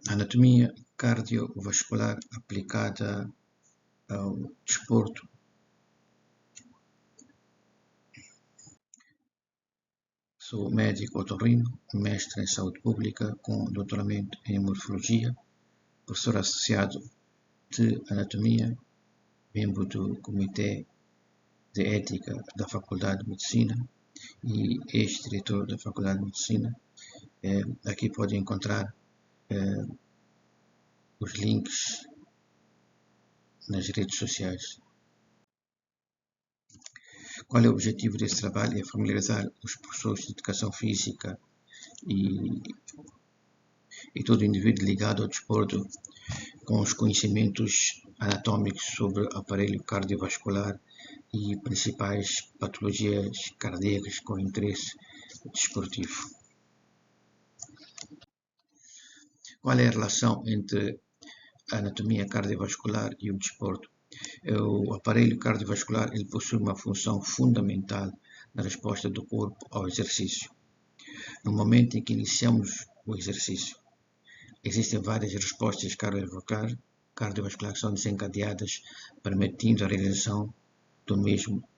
Anatomia cardiovascular aplicada ao desporto. Sou médico otorrino, mestre em saúde pública com doutoramento em morfologia, professor associado de anatomia, membro do Comitê de Ética da Faculdade de Medicina e ex-diretor da Faculdade de Medicina. Aqui pode encontrar os links nas redes sociais. Qual é o objetivo desse trabalho? É familiarizar os professores de educação física e todo indivíduo ligado ao desporto com os conhecimentos anatômicos sobre o aparelho cardiovascular e principais patologias cardíacas com interesse desportivo. Qual é a relação entre a anatomia cardiovascular e o desporto? O aparelho cardiovascular ele possui uma função fundamental na resposta do corpo ao exercício. No momento em que iniciamos o exercício, existem várias respostas cardiovasculares que são desencadeadas, permitindo a realização do mesmo.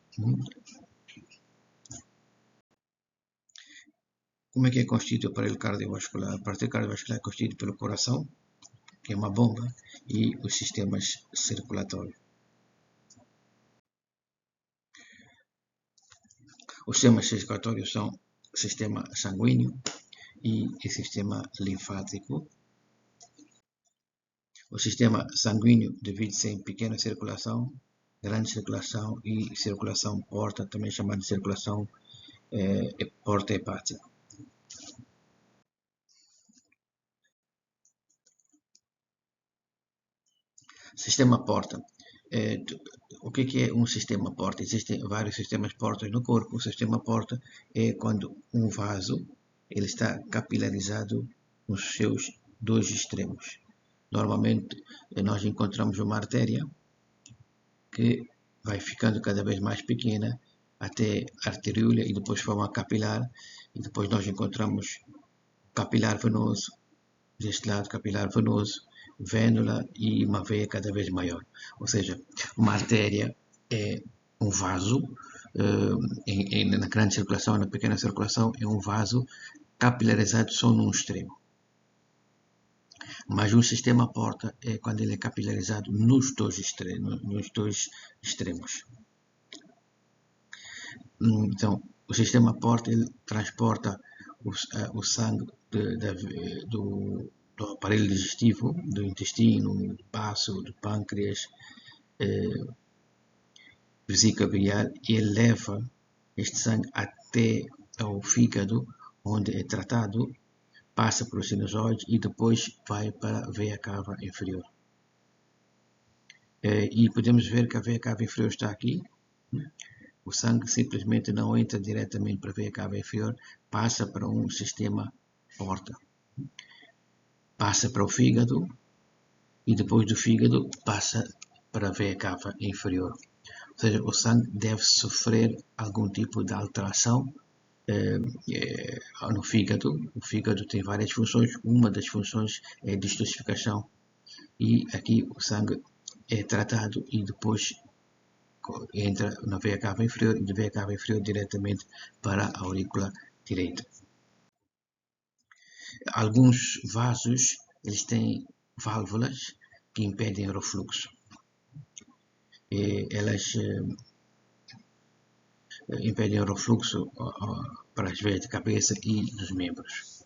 Como é que é constituído o aparelho cardiovascular? O aparelho cardiovascular é constituído pelo coração, que é uma bomba, e os sistemas circulatórios. Os sistemas circulatórios são o sistema sanguíneo e o sistema linfático. O sistema sanguíneo divide-se em pequena circulação, grande circulação e circulação porta, também chamada de circulação porta hepática. Sistema porta. O que é um sistema porta? Existem vários sistemas portas no corpo. O sistema porta é quando um vaso ele está capilarizado nos seus dois extremos. Normalmente nós encontramos uma artéria que vai ficando cada vez mais pequena até a arteriúlia e depois forma capilar, e depois nós encontramos capilar venoso, deste lado capilar venoso, vênula e uma veia cada vez maior. Ou seja, uma artéria é um vaso, na grande circulação, na pequena circulação, é um vaso capilarizado só num extremo. Mas um sistema porta é quando ele é capilarizado nos dois extremos. Então, o sistema porta ele transporta o sangue do aparelho digestivo, do intestino, do baço, do pâncreas, vesícula biliar, e ele leva este sangue até ao fígado, onde é tratado, passa para os sinusoides e depois vai para a veia cava inferior. E podemos ver que a veia cava inferior está aqui. O sangue simplesmente não entra diretamente para a veia cava inferior, passa para um sistema porta. Passa para o fígado e depois do fígado passa para a veia cava inferior. Ou seja, o sangue deve sofrer algum tipo de alteração no fígado. O fígado tem várias funções, uma das funções é a detoxificação, e aqui o sangue é tratado e depois entra na veia cava inferior e da veia cava inferior diretamente para a aurícula direita. Alguns vasos eles têm válvulas que impedem o refluxo. Elas impedem o refluxo para as veias de cabeça e dos membros,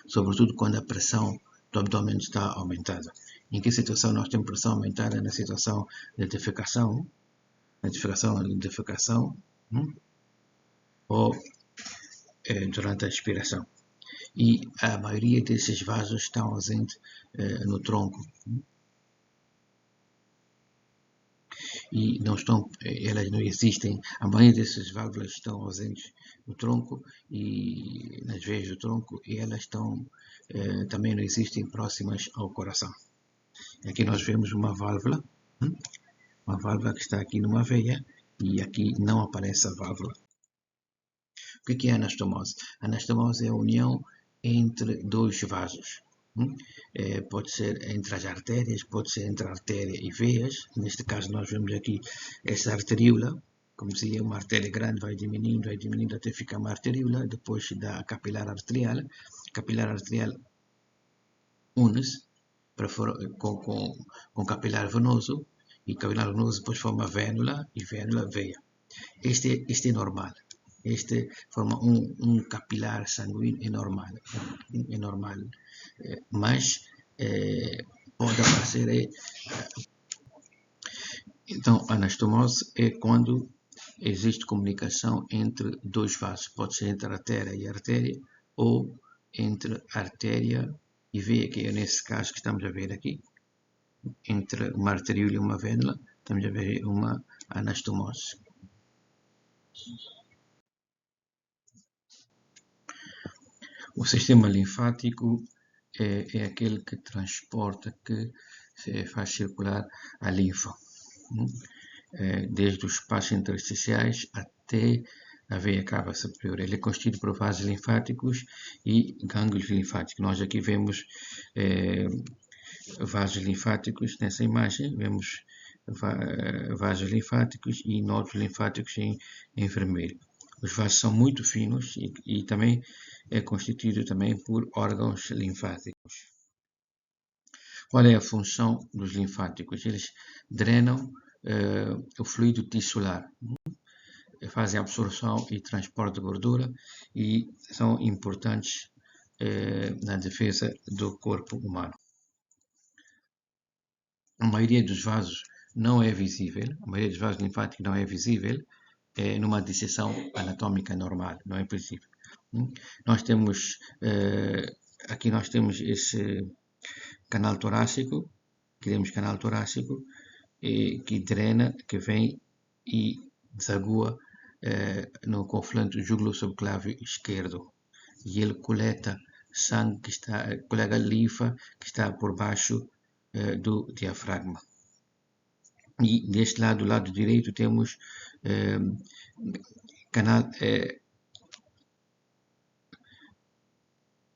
sobretudo quando a pressão do abdômen está aumentada. Em que situação nós temos pressão aumentada? Na situação de defecação, ou durante a expiração. E a maioria desses vasos estão ausentes no tronco. E elas não existem, a maioria dessas válvulas estão ausentes no tronco e nas veias do tronco, e elas também não existem próximas ao coração. Aqui nós vemos uma válvula que está aqui numa veia, e aqui não aparece a válvula. O que é a anastomose? A anastomose é a união entre dois vasos. Pode ser entre as artérias, pode ser entre a artéria e veias. Neste caso nós vemos aqui essa arteríola, como dizia, uma artéria grande vai diminuindo até ficar uma arteríola, depois dá a capilar arterial. Capilar arterial une-se com capilar venoso, e capilar venoso depois forma vênula, e vênula veia. Este é normal. Este forma um capilar sanguíneo é normal, mas pode aparecer. Então, anastomose é quando existe comunicação entre dois vasos, pode ser entre artéria e artéria, ou entre artéria e veia, que é nesse caso que estamos a ver aqui, entre uma arteríola e uma vênula, estamos a ver uma anastomose. O sistema linfático é aquele que transporta, que faz circular a linfa, desde os espaços intersticiais até a veia cava superior. Ele é constituído por vasos linfáticos e gânglios linfáticos. Nós aqui vemos vasos linfáticos nessa imagem, vemos vasos linfáticos e nódulos linfáticos em vermelho. Os vasos são muito finos e também é constituído também por órgãos linfáticos. Qual é a função dos linfáticos? Eles drenam o fluido tissular, fazem absorção e transporte de gordura e são importantes na defesa do corpo humano. A maioria dos vasos não é visível, a maioria dos vasos linfáticos não é visível numa disseção anatômica normal, não é visível. Aqui nós temos esse canal torácico, que drena, que vem e desagua no conflante júgulo-subclávio esquerdo, e ele coleta sangue, coleta linfa que está por baixo do diafragma. E deste lado, do lado direito, temos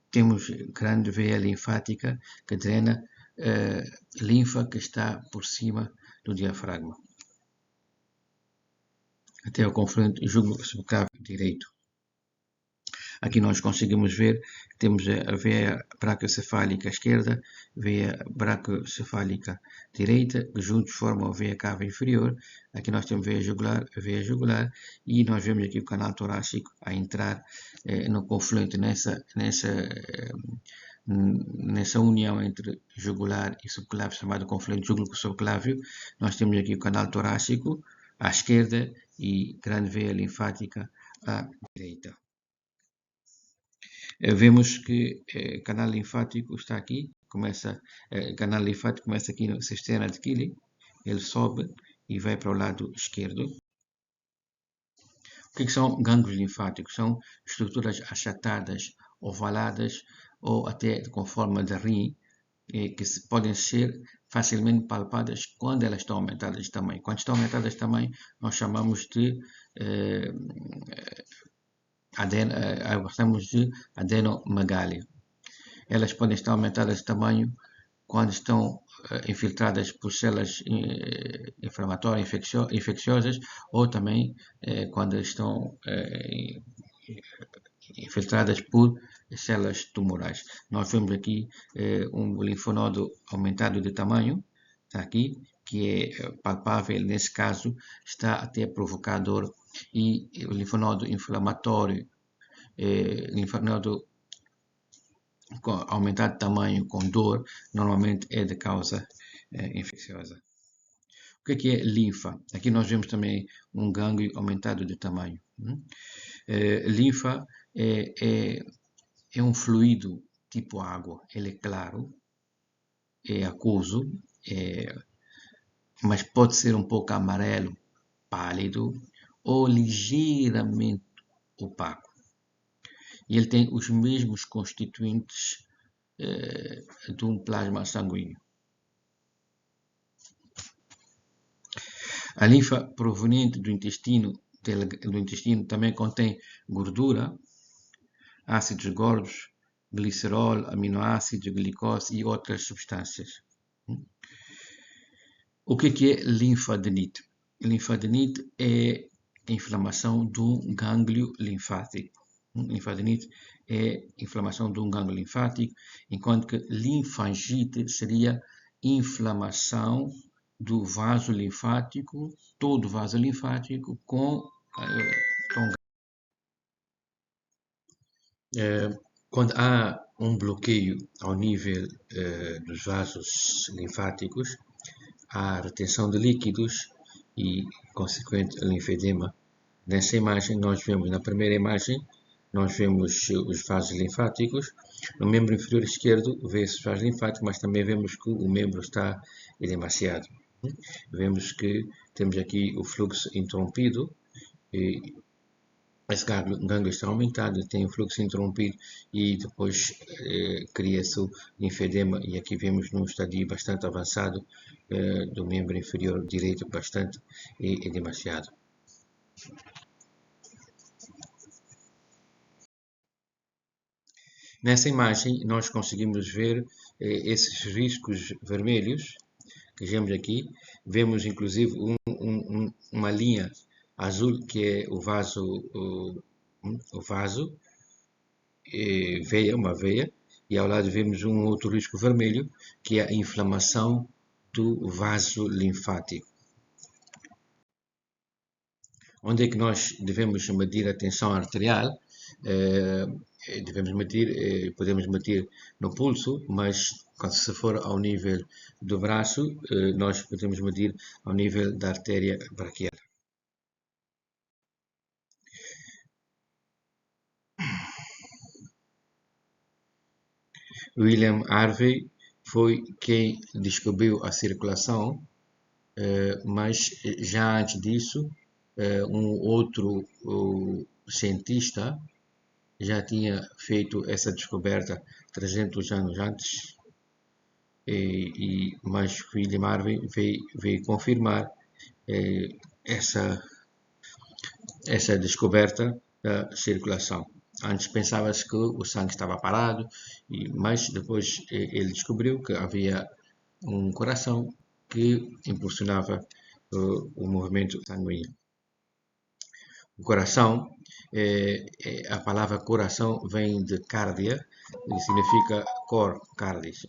temos grande veia linfática que drena linfa que está por cima do diafragma até o conflante júgulo-subclávio direito. Aqui nós conseguimos ver, temos a veia braquiocefálica esquerda, veia braquiocefálica direita, que juntos formam a veia cava inferior. Aqui nós temos veia jugular, e nós vemos aqui o canal torácico a entrar no confluente, nessa união entre jugular e subclávio, chamado confluente júgulo-subclávio. Nós temos aqui o canal torácico à esquerda e grande veia linfática à direita. Vemos que o canal linfático está aqui, canal linfático começa aqui no cisterna de Killing, ele sobe e vai para o lado esquerdo. O que são gânglios linfáticos? São estruturas achatadas, ovaladas ou até com forma de rim, que podem ser facilmente palpadas quando elas estão aumentadas de tamanho. Quando estão aumentadas de tamanho, nós chamamos de adenomegália. Elas podem estar aumentadas de tamanho quando estão infiltradas por células inflamatórias infecciosas, ou também quando estão infiltradas por células tumorais. Nós vemos aqui um linfonodo aumentado de tamanho, está aqui, que é palpável. Nesse caso está até provocador, e o linfonodo inflamatório, linfonodo aumentado de tamanho com dor, normalmente é de causa infecciosa. O que é linfa? Aqui nós vemos também um gânglio aumentado de tamanho. Linfa é um fluido tipo água, ele é claro, é aquoso, mas pode ser um pouco amarelo, pálido ou ligeiramente opaco. E ele tem os mesmos constituintes de um plasma sanguíneo. A linfa proveniente do intestino também contém gordura, ácidos gordos, glicerol, aminoácidos, glicose e outras substâncias. O que é linfadenite? Linfadenite é a inflamação do gânglio linfático. Linfadenite é inflamação de um gânglio linfático, enquanto que linfangite seria inflamação do vaso linfático, todo o vaso linfático com quando há um bloqueio ao nível dos vasos linfáticos, há retenção de líquidos e consequente linfedema. Nessa imagem nós vemos, na primeira imagem, nós vemos os vasos linfáticos. No membro inferior esquerdo vê-se os vasos linfáticos, mas também vemos que o membro está edemaciado. Vemos que temos aqui o fluxo interrompido, e esse gânglio está aumentado, tem o fluxo interrompido e depois cria-se o linfedema, e aqui vemos num estadio bastante avançado do membro inferior direito, bastante edemaciado. Nessa imagem nós conseguimos ver esses riscos vermelhos que vemos aqui. Vemos inclusive uma linha azul que é o vaso, veia, uma veia, e ao lado vemos um outro risco vermelho que é a inflamação do vaso linfático. Onde é que nós devemos medir a tensão arterial? Podemos medir no pulso, mas se for ao nível do braço, nós podemos medir ao nível da artéria braquial. William Harvey foi quem descobriu a circulação, mas já antes disso, um outro cientista já tinha feito essa descoberta 300 anos antes, mas William Harvey veio confirmar essa descoberta da circulação. Antes pensava-se que o sangue estava parado, mas depois ele descobriu que havia um coração que impulsionava o movimento sanguíneo. O coração, a palavra coração vem de cardia, e significa cor, cardis.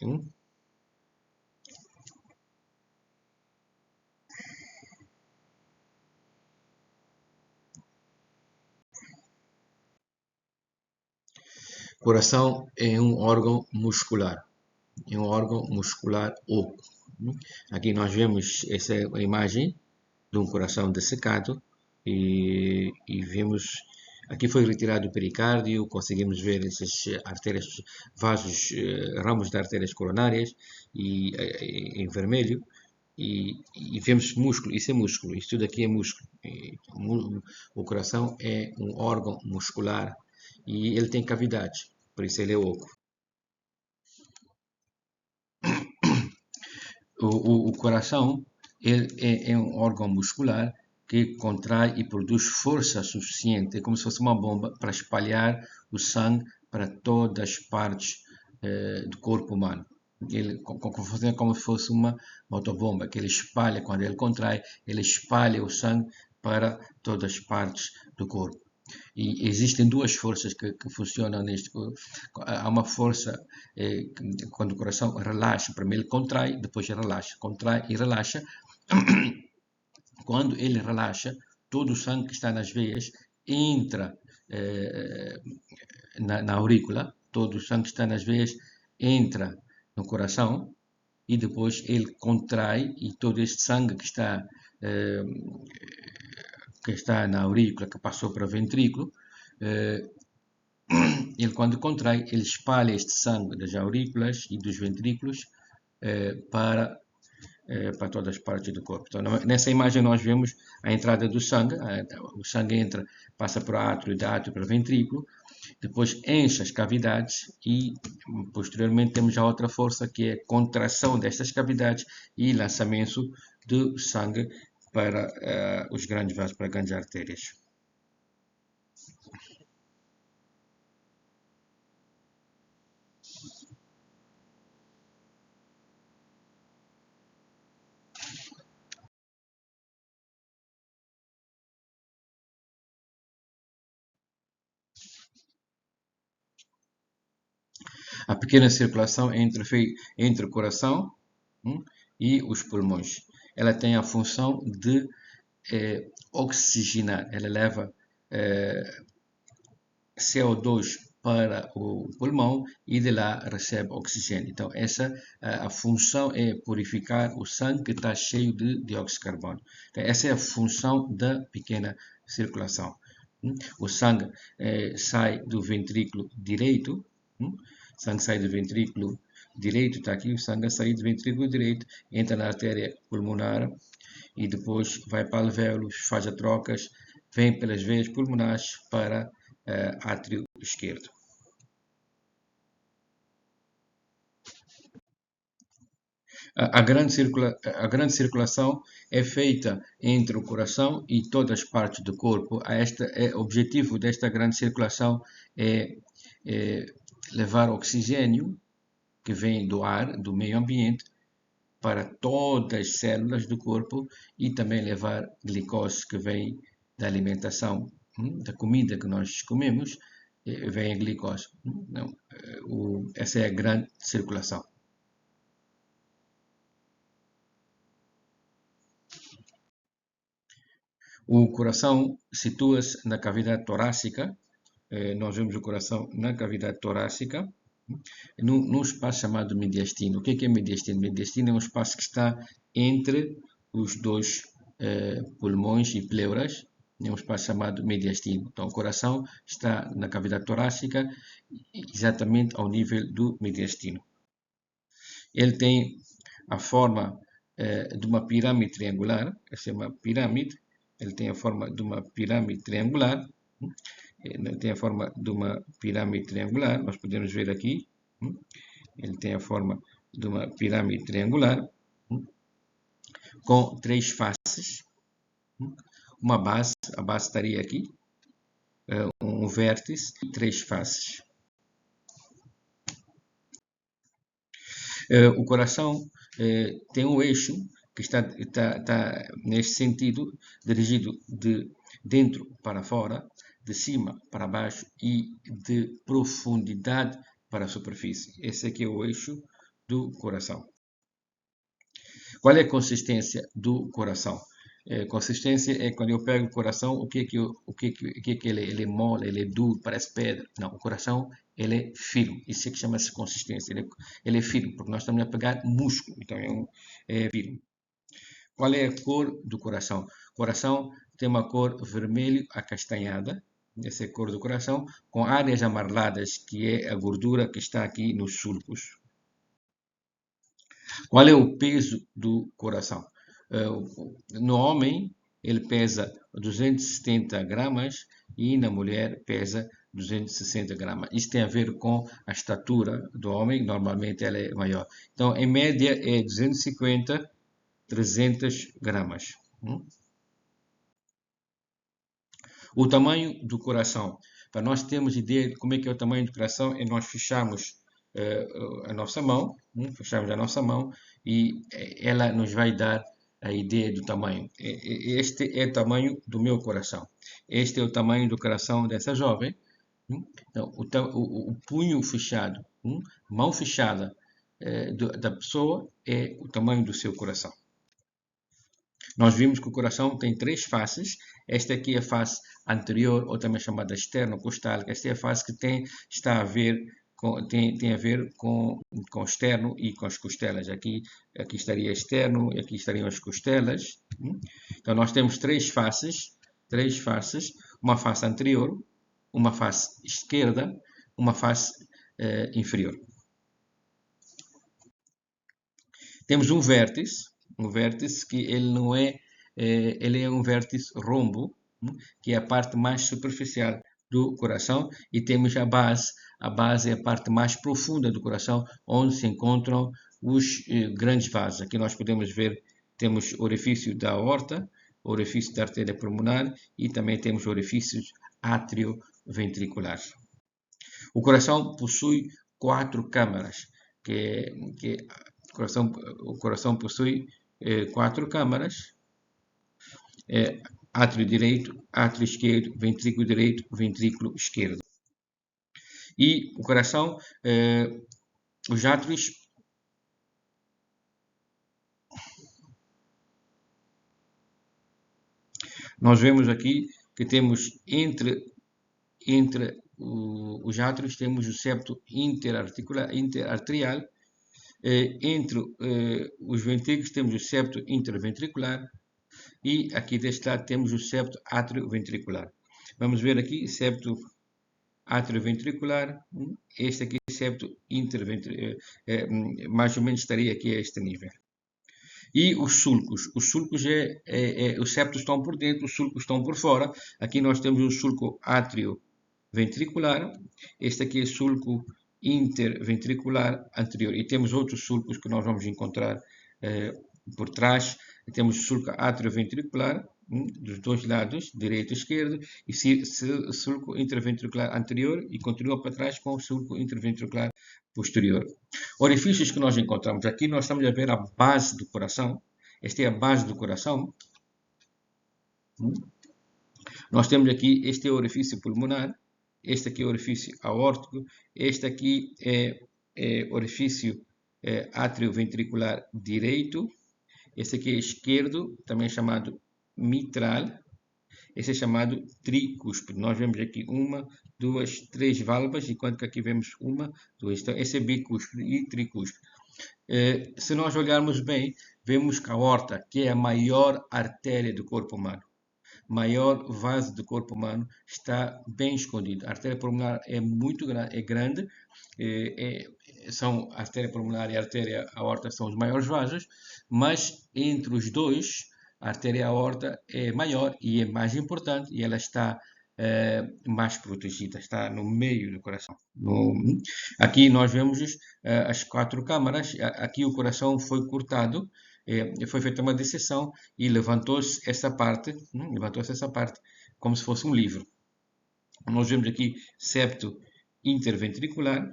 Coração é um órgão muscular. É um órgão muscular oco. Aqui nós vemos essa imagem de um coração dessecado e vemos, aqui foi retirado o pericárdio, conseguimos ver essas artérias, vasos, ramos de artérias coronárias em vermelho, e vemos músculo. Isso é músculo, isto tudo aqui é músculo. O coração é um órgão muscular e ele tem cavidades, por isso ele é oco. O coração é um órgão muscular que contrai e produz força suficiente, é como se fosse uma bomba, para espalhar o sangue para todas as partes do corpo humano. Ele funciona como se fosse uma motobomba, que ele espalha, quando ele contrai, ele espalha o sangue para todas as partes do corpo. E existem duas forças que funcionam neste. Há uma força quando o coração relaxa, primeiro ele contrai, depois relaxa, contrai e relaxa. Quando ele relaxa, todo o sangue que está nas veias entra na aurícula, todo o sangue que está nas veias entra no coração, e depois ele contrai, e todo este sangue que está na aurícula, que passou para o ventrículo, ele quando contrai, ele espalha este sangue das aurículas e dos ventrículos para todas as partes do corpo. Então, nessa imagem nós vemos a entrada do sangue, o sangue entra, passa para o átrio, da átrio para o ventrículo, depois enche as cavidades e posteriormente temos a outra força, que é a contração destas cavidades e lançamento do sangue para os grandes vasos, para grandes artérias. A pequena circulação entre o coração e os pulmões. Ela tem a função de oxigenar. Ela leva CO2 para o pulmão e de lá recebe oxigênio. Então, essa a função é purificar o sangue que está cheio de dióxido de carbono. Então, essa é a função da pequena circulação. O sangue sai do ventrículo direito, o sangue sai do ventrículo direito, está aqui, o sangue sai do ventrículo direito, entra na artéria pulmonar e depois vai para alvéolos, faz as trocas, vem pelas veias pulmonares para átrio esquerdo. A grande circulação é feita entre o coração e todas as partes do corpo. O objetivo desta grande circulação é levar oxigênio que vem do ar, do meio ambiente, para todas as células do corpo e também levar glicose que vem da alimentação, da comida que nós comemos, vem a glicose. Essa é a grande circulação. O coração situa-se na cavidade torácica. Nós vemos o coração na cavidade torácica, num espaço chamado mediastino. O que é mediastino? Mediastino é um espaço que está entre os dois pulmões e pleuras. É um espaço chamado mediastino. Então, o coração está na cavidade torácica, exatamente ao nível do mediastino. Ele tem a forma de uma pirâmide triangular. Essa é uma pirâmide. Ele tem a forma de uma pirâmide triangular. Tem a forma de uma pirâmide triangular. Nós podemos ver aqui. Ele tem a forma de uma pirâmide triangular com três faces. Uma base, a base estaria aqui, um vértice e três faces. O coração tem um eixo que está neste sentido, dirigido de dentro para fora, de cima para baixo e de profundidade para a superfície. Esse aqui é o eixo do coração. Qual é a consistência do coração? Consistência é quando eu pego o coração, o que é que ele é mole, ele é duro, parece pedra. Não, o coração ele é firme. Isso é que chama-se consistência. Ele é firme, porque nós estamos a pegar músculo, então é firme. Qual é a cor do coração? O coração tem uma cor vermelho acastanhada. Essa é a cor do coração, com áreas amareladas, que é a gordura que está aqui nos sulcos. Qual é o peso do coração? No homem, ele pesa 270 gramas e na mulher pesa 260 gramas. Isso tem a ver com a estatura do homem, normalmente ela é maior. Então, em média, é 250, 300 gramas. O tamanho do coração. Para nós termos ideia de como é que é o tamanho do coração, é nós fecharmos a nossa mão, e ela nos vai dar a ideia do tamanho. Este é o tamanho do meu coração. Este é o tamanho do coração dessa jovem. Então, o punho fechado, mão fechada da pessoa é o tamanho do seu coração. Nós vimos que o coração tem três faces. Esta aqui é a face anterior, ou também chamada externo-costal. Esta é a face que tem a ver com o externo e com as costelas. Aqui estaria externo e aqui estariam as costelas. Então, nós temos três faces. Uma face anterior, uma face esquerda, uma face inferior. Temos um vértice que ele não é, ele é um vértice rombo, que é a parte mais superficial do coração, e temos a base. A base é a parte mais profunda do coração, onde se encontram os grandes vasos. Aqui nós podemos ver, temos o orifício da aorta, o orifício da artéria pulmonar e também temos orifícios atrioventriculares. O coração possui 4 câmaras, o coração possui 4 câmaras, átrio direito, átrio esquerdo, ventrículo direito, ventrículo esquerdo. E o coração os átrios nós vemos aqui que temos entre os átrios temos o septo interarterial, entre os ventrículos temos o septo interventricular e aqui deste lado temos o septo atrioventricular. Vamos ver aqui septo atrioventricular, este aqui septo interventricular, mais ou menos estaria aqui a este nível. E os sulcos os septos estão por dentro, os sulcos estão por fora. Aqui nós temos o sulco atrioventricular, este aqui é sulco interventricular anterior. E temos outros sulcos que nós vamos encontrar por trás. Temos o sulco atrioventricular, dos dois lados, direito e esquerdo, e sulco interventricular anterior e continua para trás com o sulco interventricular posterior. Orifícios que nós encontramos aqui, nós estamos a ver a base do coração. Esta é a base do coração. Nós temos aqui, este é o orifício pulmonar, este aqui é o orifício aórtico, este aqui é orifício atrioventricular direito, este aqui é esquerdo, também chamado mitral, este é chamado tricúspide. Nós vemos aqui uma, duas, três válvulas, enquanto que aqui vemos uma, duas. Então, esse é bicúspide e tricúspide. Se nós olharmos bem, vemos que a aorta, que é a maior artéria do corpo humano, maior vaso do corpo humano, está bem escondido. A artéria pulmonar é muito grande, são a artéria pulmonar e a artéria aorta são os maiores vasos, mas entre os dois, a artéria aorta é maior e é mais importante e ela está mais protegida, está no meio do coração. Aqui nós vemos as quatro câmaras, aqui o coração foi cortado, foi feita uma disseção e levantou-se essa parte como se fosse um livro. Nós vemos aqui septo interventricular,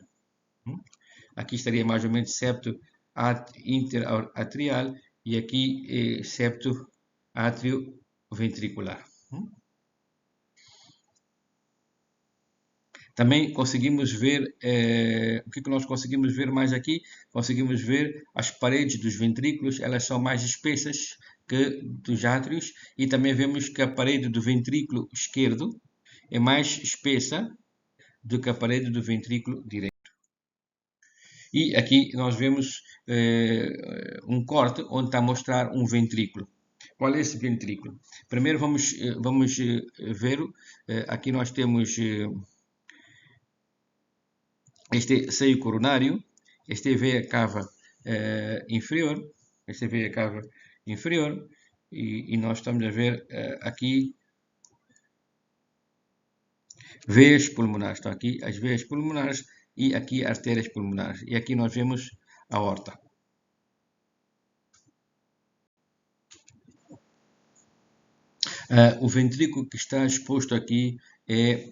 aqui estaria mais ou menos septo interatrial e aqui septo atrioventricular. Também conseguimos ver, o que nós conseguimos ver mais aqui? Conseguimos ver as paredes dos ventrículos, elas são mais espessas que dos átrios, e também vemos que a parede do ventrículo esquerdo é mais espessa do que a parede do ventrículo direito. E aqui nós vemos um corte onde está a mostrar um ventrículo. Qual é esse ventrículo? Primeiro vamos ver, aqui nós temos este seio coronário, este é veia cava inferior, este é veia cava inferior, e nós estamos a ver aqui veias pulmonares. Estão aqui as veias pulmonares e aqui artérias pulmonares. E aqui nós vemos a aorta. O ventrículo que está exposto aqui é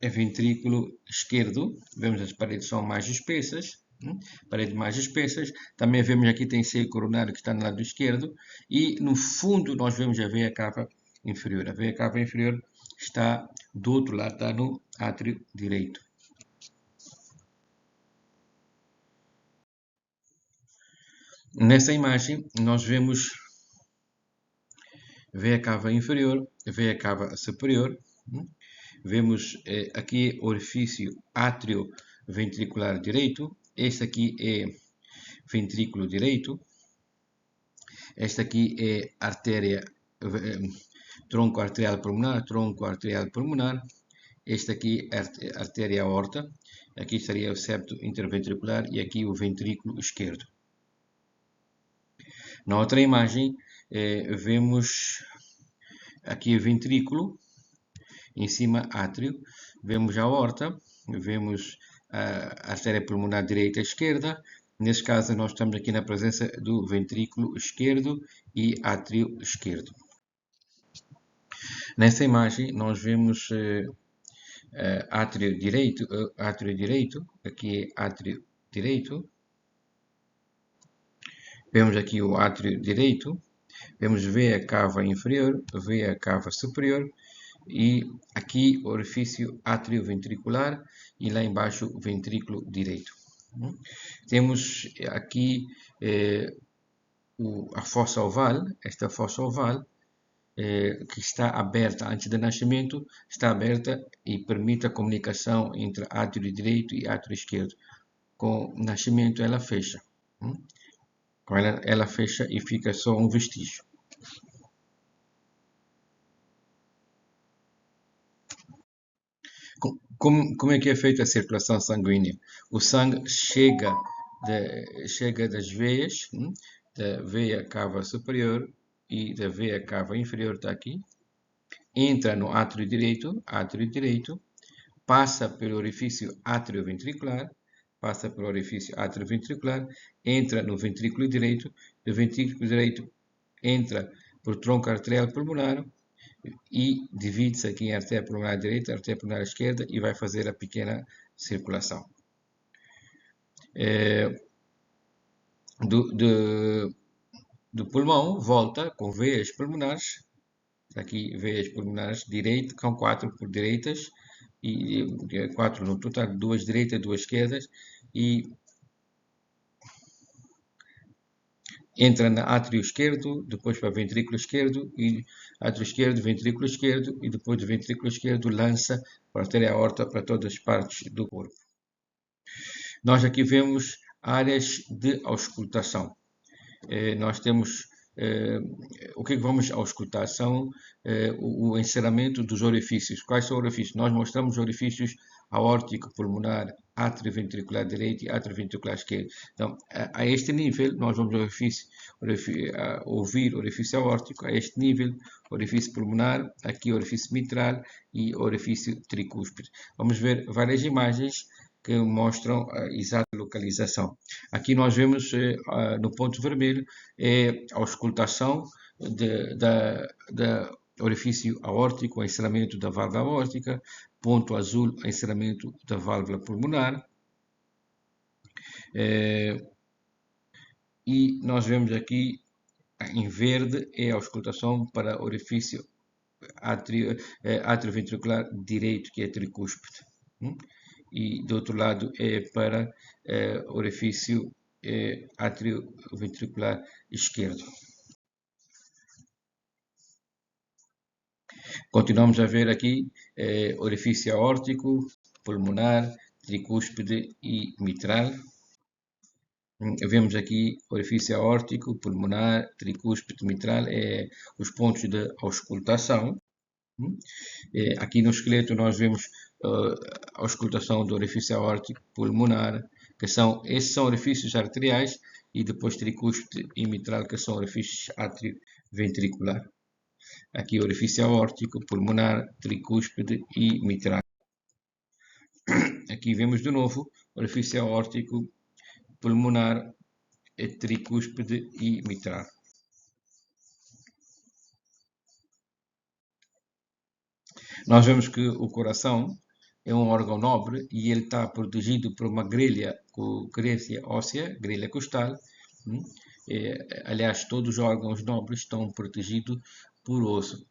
ventrículo esquerdo. Vemos as paredes são mais espessas. Paredes mais espessas. Também vemos aqui tem seio coronário que está no lado esquerdo. E no fundo nós vemos a veia cava inferior. A veia cava inferior está do outro lado, está no átrio direito. Nessa imagem nós vemos veia cava inferior, veia cava superior. Vemos aqui orifício atrioventricular direito. Este aqui é ventrículo direito. Esta aqui é artéria, tronco arterial pulmonar. Este aqui é artéria aorta. Aqui estaria o septo interventricular e aqui o ventrículo esquerdo. Na outra imagem, vemos aqui o ventrículo, em cima átrio, vemos a aorta, vemos a artéria pulmonar direita e esquerda. Nesse caso, nós estamos aqui na presença do ventrículo esquerdo e átrio esquerdo. Nessa imagem, nós vemos átrio direito, aqui é átrio direito. Vemos aqui o átrio direito, vemos veia cava inferior, veia cava superior, e aqui orifício atrioventricular e lá embaixo ventrículo direito. Temos aqui a fossa oval, esta fossa oval, que está aberta antes do nascimento, está aberta e permite a comunicação entre átrio direito e átrio esquerdo. Com o nascimento ela fecha. Com ela fecha e fica só um vestígio. Como é que é feita a circulação sanguínea? O sangue chega das veias, da veia cava superior e da veia cava inferior, está aqui, entra no átrio direito, passa pelo orifício atrioventricular, entra no ventrículo direito, do ventrículo direito entra por tronco arterial pulmonar e divide-se aqui em artéria pulmonar direita, artéria pulmonar esquerda e vai fazer a pequena circulação. Do pulmão volta com veias pulmonares, aqui veias pulmonares direitas, com 4 por direitas, e 4 no total, 2 direitas, 2 esquerdas, e entra na átrio esquerdo, depois para ventrículo esquerdo, e átrio esquerdo, ventrículo esquerdo, e depois do ventrículo esquerdo lança para a artéria aorta para todas as partes do corpo. Nós aqui vemos áreas de auscultação. Nós temos o que vamos auscultar são o encerramento dos orifícios. Quais são os orifícios? Nós mostramos orifícios aórtico, pulmonar, atrioventricular direito e atrioventricular esquerdo. Então, a este nível, nós vamos ouvir orifício aórtico, a este nível, orifício pulmonar, aqui orifício mitral e orifício tricúspide. Vamos ver várias imagens que mostram a exata localização. Aqui nós vemos no ponto vermelho a auscultação da orifício aórtico, o encerramento da válvula aórtica, ponto azul, o encerramento da válvula pulmonar. E nós vemos aqui em verde é a auscultação para orifício atrioventricular direito, que é tricúspide. E do outro lado é para orifício atrioventricular esquerdo. Continuamos a ver aqui orifício aórtico, pulmonar, tricúspide e mitral. Vemos aqui orifício aórtico, pulmonar, tricúspide, mitral, os pontos de auscultação. Aqui no esqueleto nós vemos a auscultação do orifício aórtico pulmonar, esses são orifícios arteriais, e depois tricúspide e mitral, que são orifícios atrioventricular. Aqui orifício aórtico, pulmonar, tricúspide e mitral. Aqui vemos de novo orifício aórtico, pulmonar, tricúspide e mitral. Nós vemos que o coração é um órgão nobre e ele está protegido por uma grelha óssea, grelha costal. Aliás, todos os órgãos nobres estão protegidos por osso.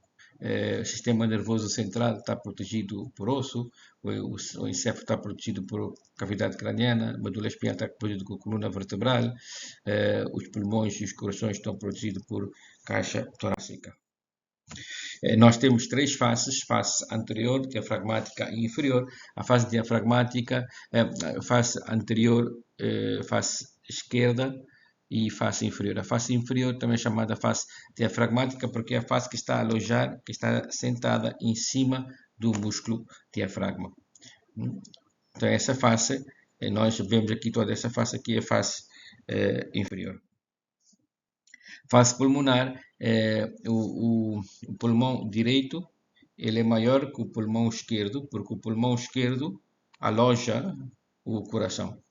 O sistema nervoso central está protegido por osso, o encéfalo está protegido por cavidade craniana, a medula espinhal está protegida por coluna vertebral, os pulmões e os corações estão protegidos por caixa torácica. Nós temos 3 faces: face anterior, diafragmática e inferior. A face diafragmática, face anterior, face esquerda e face inferior. A face inferior também é chamada face diafragmática porque é a face que está a alojar, que está sentada em cima do músculo diafragma. Então essa face, nós vemos aqui toda essa face aqui é a face inferior. Face pulmonar, o pulmão direito ele é maior que o pulmão esquerdo, porque o pulmão esquerdo aloja o coração.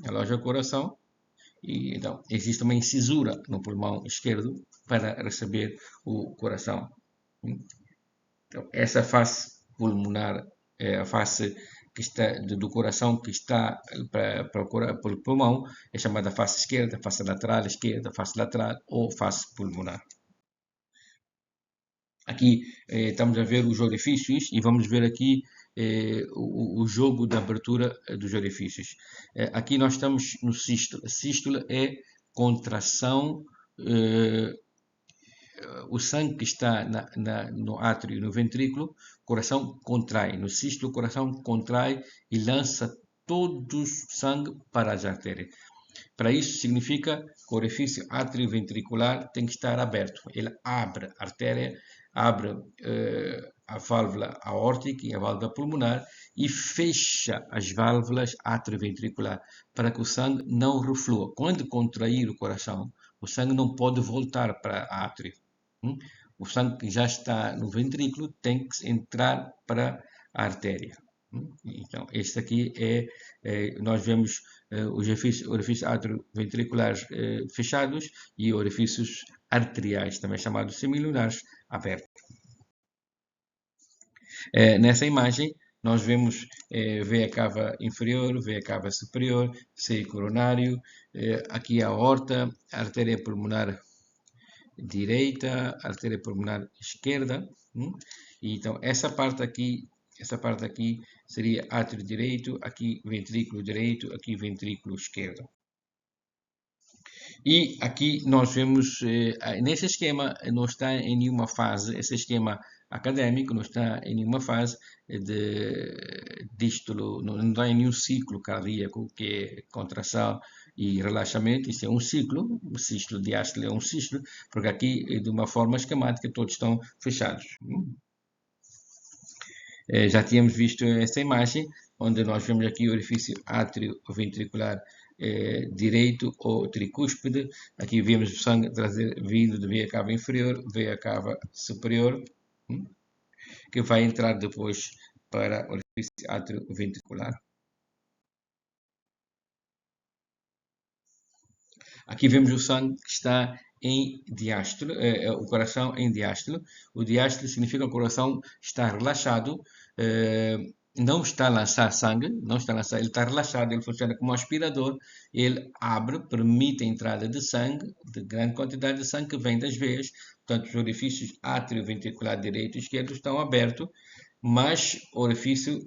Aloja o coração e então existe uma incisura no pulmão esquerdo para receber o coração. Então, essa face pulmonar é a face que está do coração que está pelo pulmão, é chamada face esquerda, face lateral esquerda, face lateral ou face pulmonar. Aqui estamos a ver os orifícios e vamos ver aqui o jogo de abertura dos orifícios. Aqui nós estamos no sístole. Sístole é contração, o sangue que está no átrio e no ventrículo, o coração contrai. No sístole, o coração contrai e lança todo o sangue para as artérias. Para isso, significa que o orifício atrioventricular tem que estar aberto. Ele abre a artéria, abre a válvula aórtica e a válvula pulmonar e fecha as válvulas atrioventricular para que o sangue não reflua. Quando contrair o coração, o sangue não pode voltar para a átrio. O sangue que já está no ventrículo tem que entrar para a artéria. Então, este aqui nós vemos os orifícios atrioventriculares fechados e orifícios arteriais, também chamados semilunares, abertos. Nessa imagem, nós vemos veia cava inferior, veia cava superior, seio coronário, aqui a aorta, a artéria pulmonar direita, artéria pulmonar esquerda. E então, essa parte aqui seria átrio direito, aqui ventrículo direito, aqui ventrículo esquerdo. E aqui nós vemos, nesse esquema não está em nenhuma fase, esse esquema académico não está em nenhuma fase de dístolo, não está em nenhum ciclo cardíaco, que é contração e relaxamento. Isso é um ciclo, o sístole diástole é um ciclo, porque aqui, de uma forma esquemática, todos estão fechados. Já tínhamos visto essa imagem, onde nós vemos aqui o orifício átrio-ventricular direito ou tricúspide. Aqui vemos o sangue vindo de veia cava inferior, veia cava superior, que vai entrar depois para o orifício átrio-ventricular. Aqui vemos o sangue que está em diástole, o coração em diástole. O diástole significa que o coração está relaxado, não está a lançar sangue, ele está relaxado, ele funciona como um aspirador, ele abre, permite a entrada de sangue, de grande quantidade de sangue que vem das veias. Portanto, os orifícios atrioventricular direito e esquerdo estão abertos, mas os orifícios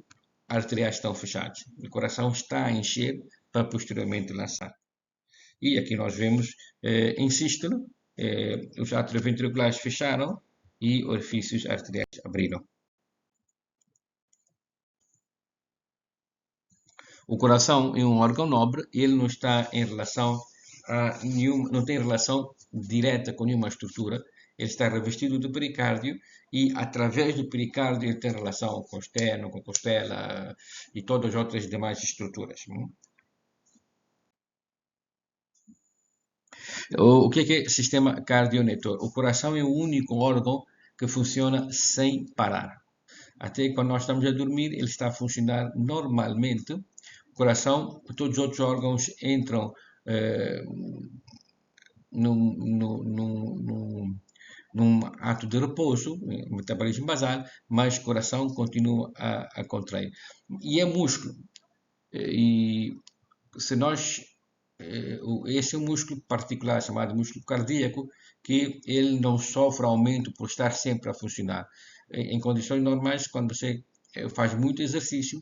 arteriais estão fechados. O coração está a encher para posteriormente lançar. E aqui nós vemos em sístole, os atrioventriculares fecharam e orifícios arteriais abriram. O coração é um órgão nobre, ele não está em relação a não tem relação direta com nenhuma estrutura. Ele está revestido de pericárdio e, através do pericárdio, ele tem relação com o externo, com a costela e todas as outras demais estruturas. O que é sistema cardionetor? O coração é o único órgão que funciona sem parar. Até quando nós estamos a dormir, ele está a funcionar normalmente. O coração, todos os outros órgãos entram num ato de repouso, metabolismo basal, mas o coração continua a contrair. E é músculo. E se nós esse é um músculo particular chamado músculo cardíaco, que ele não sofre aumento por estar sempre a funcionar. Em condições normais, quando você faz muito exercício,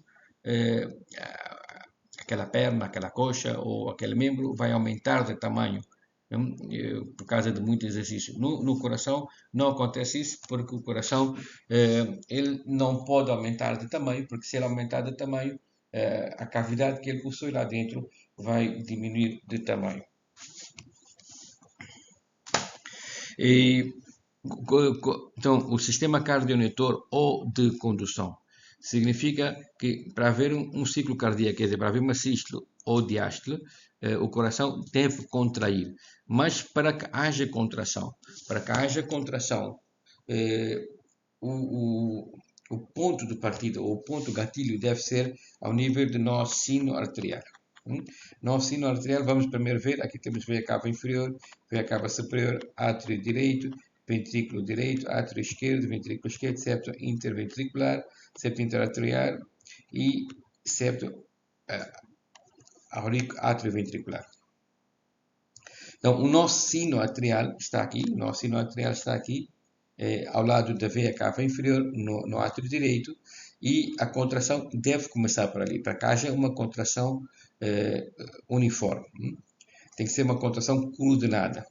aquela perna, aquela coxa ou aquele membro vai aumentar de tamanho por causa de muito exercício. No coração não acontece isso, porque o coração ele não pode aumentar de tamanho, porque se ele aumentar de tamanho, a cavidade que ele possui lá dentro vai diminuir de tamanho. Então, o sistema cardionetor ou de condução significa que para haver um ciclo cardíaco, quer dizer, para haver uma sístole ou diástole, o coração deve contrair. Mas para que haja contração, o ponto de partida ou o ponto gatilho deve ser ao nível do nosso sino arterial. Nosso sino arterial, vamos primeiro ver, aqui temos veia cava inferior, veia cava superior, átrio direito, ventrículo direito, átrio esquerdo, ventrículo esquerdo, septo interventricular, septo interarterial e septo atrioventricular. Então, o nosso sino arterial está aqui, ao lado da veia cava inferior, no átrio direito, e a contração deve começar por ali, para que haja uma contração uniforme. Tem que ser uma contração coordenada.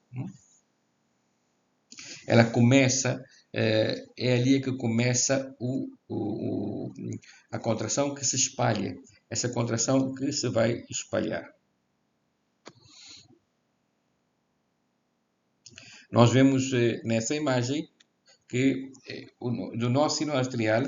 Ela começa, é ali que começa a contração que se espalha, essa contração que se vai espalhar. Nós vemos nessa imagem que do nosso sino arterial,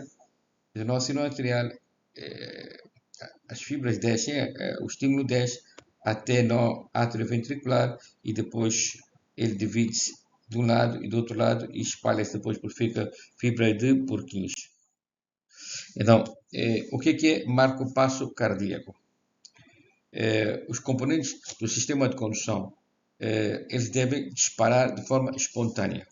as fibras descem, o estímulo desce até no átrio ventricular e depois ele divide-se de um lado e do outro lado e espalha-se depois por fibra de Purkinje. Então, o que é marco-passo cardíaco? Os componentes do sistema de condução, eles devem disparar de forma espontânea.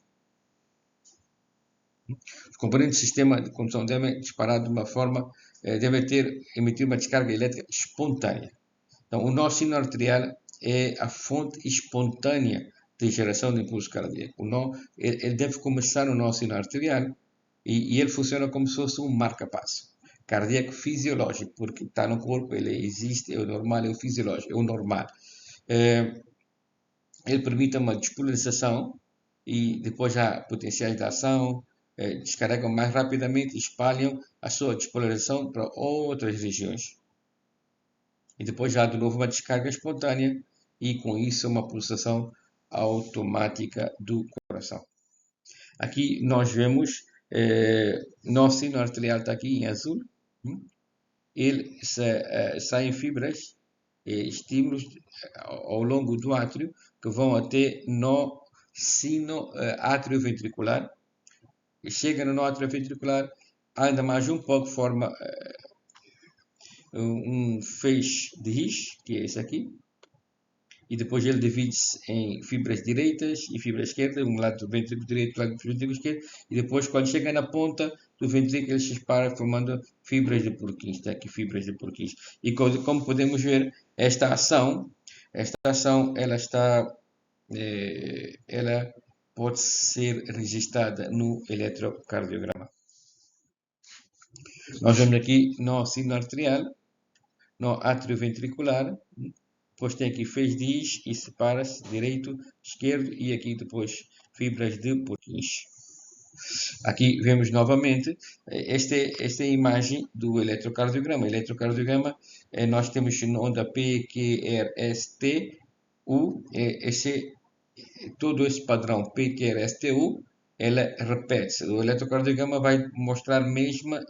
Os componentes do sistema de condução devem disparar de uma forma, devem emitir uma descarga elétrica espontânea. Então, o nosso sino arterial é a fonte espontânea de geração de impulso cardíaco. Ele deve começar no nosso sino arterial e ele funciona como se fosse um marca-passo cardíaco fisiológico, porque está no corpo, ele existe, é o normal, é o fisiológico, é o normal. Ele permite uma despolarização e depois há potenciais de ação, descarregam mais rapidamente e espalham a sua despolarização para outras regiões. E depois há de novo uma descarga espontânea e com isso uma pulsação automática do coração. Aqui nós vemos, nosso sino arterial está aqui em azul, ele saem fibras, estímulos ao longo do átrio que vão até no sino atrioventricular, e chega no átrio ventricular, ainda mais um pouco, forma um feixe de Risch, que é esse aqui, e depois ele divide-se em fibras direitas e fibras esquerdas, um lado do ventrículo direito, um lado do ventrículo esquerdo, e depois quando chega na ponta do ventrículo ele se espalha formando fibras de Purkinje, está aqui fibras de Purkinje. E como podemos ver, esta ação ela pode ser registrada no eletrocardiograma. Nós vemos aqui no sino arterial, no átrio ventricular, depois tem aqui feixe de Risch e separa-se direito, esquerdo e aqui depois fibras de Purkinje. Aqui vemos novamente, esta é a imagem do eletrocardiograma. O eletrocardiograma, nós temos onda P, Q, R, S, T, U, todo esse padrão P, Q, R, S, T, U, ela repete-se. O eletrocardiograma vai mostrar a mesma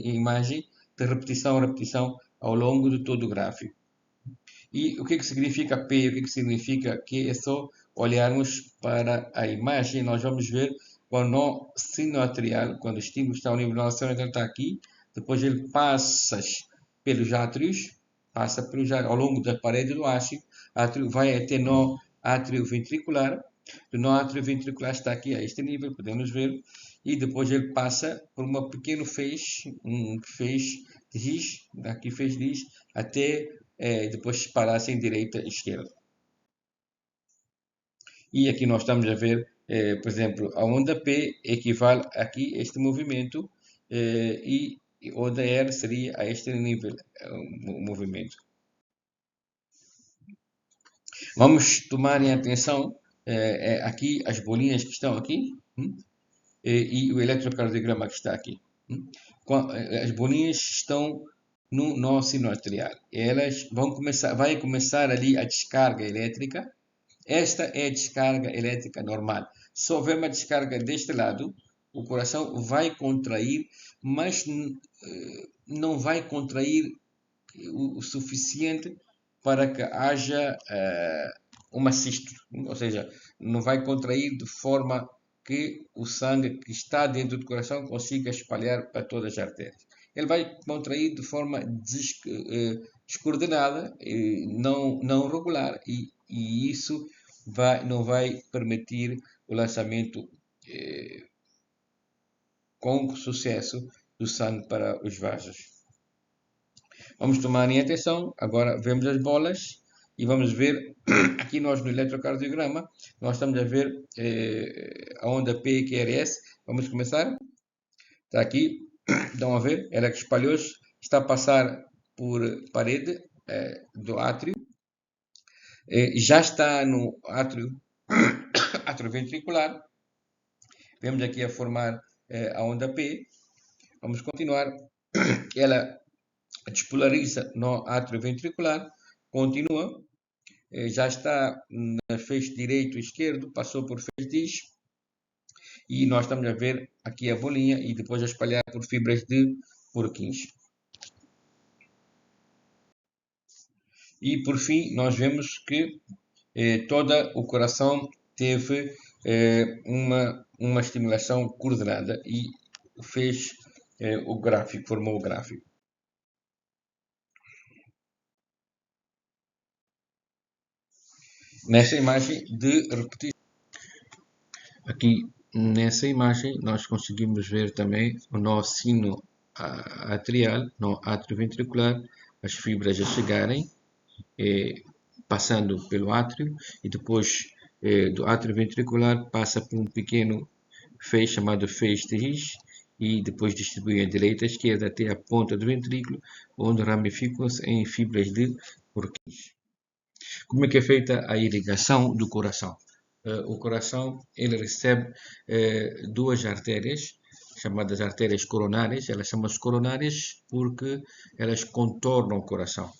imagem de repetição ao longo de todo o gráfico. E o que significa P, o que significa Q? É só olharmos para a imagem, nós vamos ver quando no sino arterial, quando o estímulo está ao nível do nosso arterial, está aqui, depois ele passa pelos átrios, ao longo da parede do átrio, vai até no átrio ventricular, no átrio ventricular está aqui a este nível, podemos ver, e depois ele passa por um pequeno feixe, um feixe de Risch, aqui feixe de Risch, até depois separar-se em direita e esquerda. E aqui nós estamos a ver, por exemplo, a onda P equivale aqui a este movimento e a onda R seria a este nível, o movimento. Vamos tomar em atenção aqui as bolinhas que estão aqui e o eletrocardiograma que está aqui. As bolinhas estão no nosso sino arterial. Elas vai começar ali a descarga elétrica. Esta é a descarga elétrica normal. Se houver uma descarga deste lado, o coração vai contrair, mas não vai contrair o suficiente para que haja uma sístole, ou seja, não vai contrair de forma que o sangue que está dentro do coração consiga espalhar para todas as artérias. Ele vai contrair de forma descoordenada, não regular, e isso não vai permitir o lançamento com sucesso do sangue para os vasos. Vamos tomar em atenção, agora vemos as bolas e vamos ver, aqui nós no eletrocardiograma, nós estamos a ver a onda P, Q, R, S. Vamos começar? Está aqui, Estão a ver? Ela que espalhou-se, está a passar por parede do átrio, já está no átrio, átrio ventricular. Vemos aqui a formar a onda P. Vamos continuar. Ela despolariza no átrio ventricular, continua, já está no feixe direito e esquerdo, passou por feixe DIS, e nós estamos a ver aqui a bolinha e depois a espalhar por fibras de Purkinje. E por fim, nós vemos que todo o coração teve uma estimulação coordenada e fez o gráfico, formou o gráfico. Nesta imagem de repetição. Aqui nessa imagem nós conseguimos ver também o nosso sino atrial, no átrio ventricular, as fibras a chegarem, passando pelo átrio, e depois do átrio ventricular passa por um pequeno feixe chamado feixe de His, e depois distribui à direita e à esquerda até a ponta do ventrículo, onde ramificam-se em fibras de Purkinje. Como é que é feita a irrigação do coração? O coração ele recebe duas artérias, chamadas artérias coronárias. Elas chamam-se coronárias porque elas contornam o coração.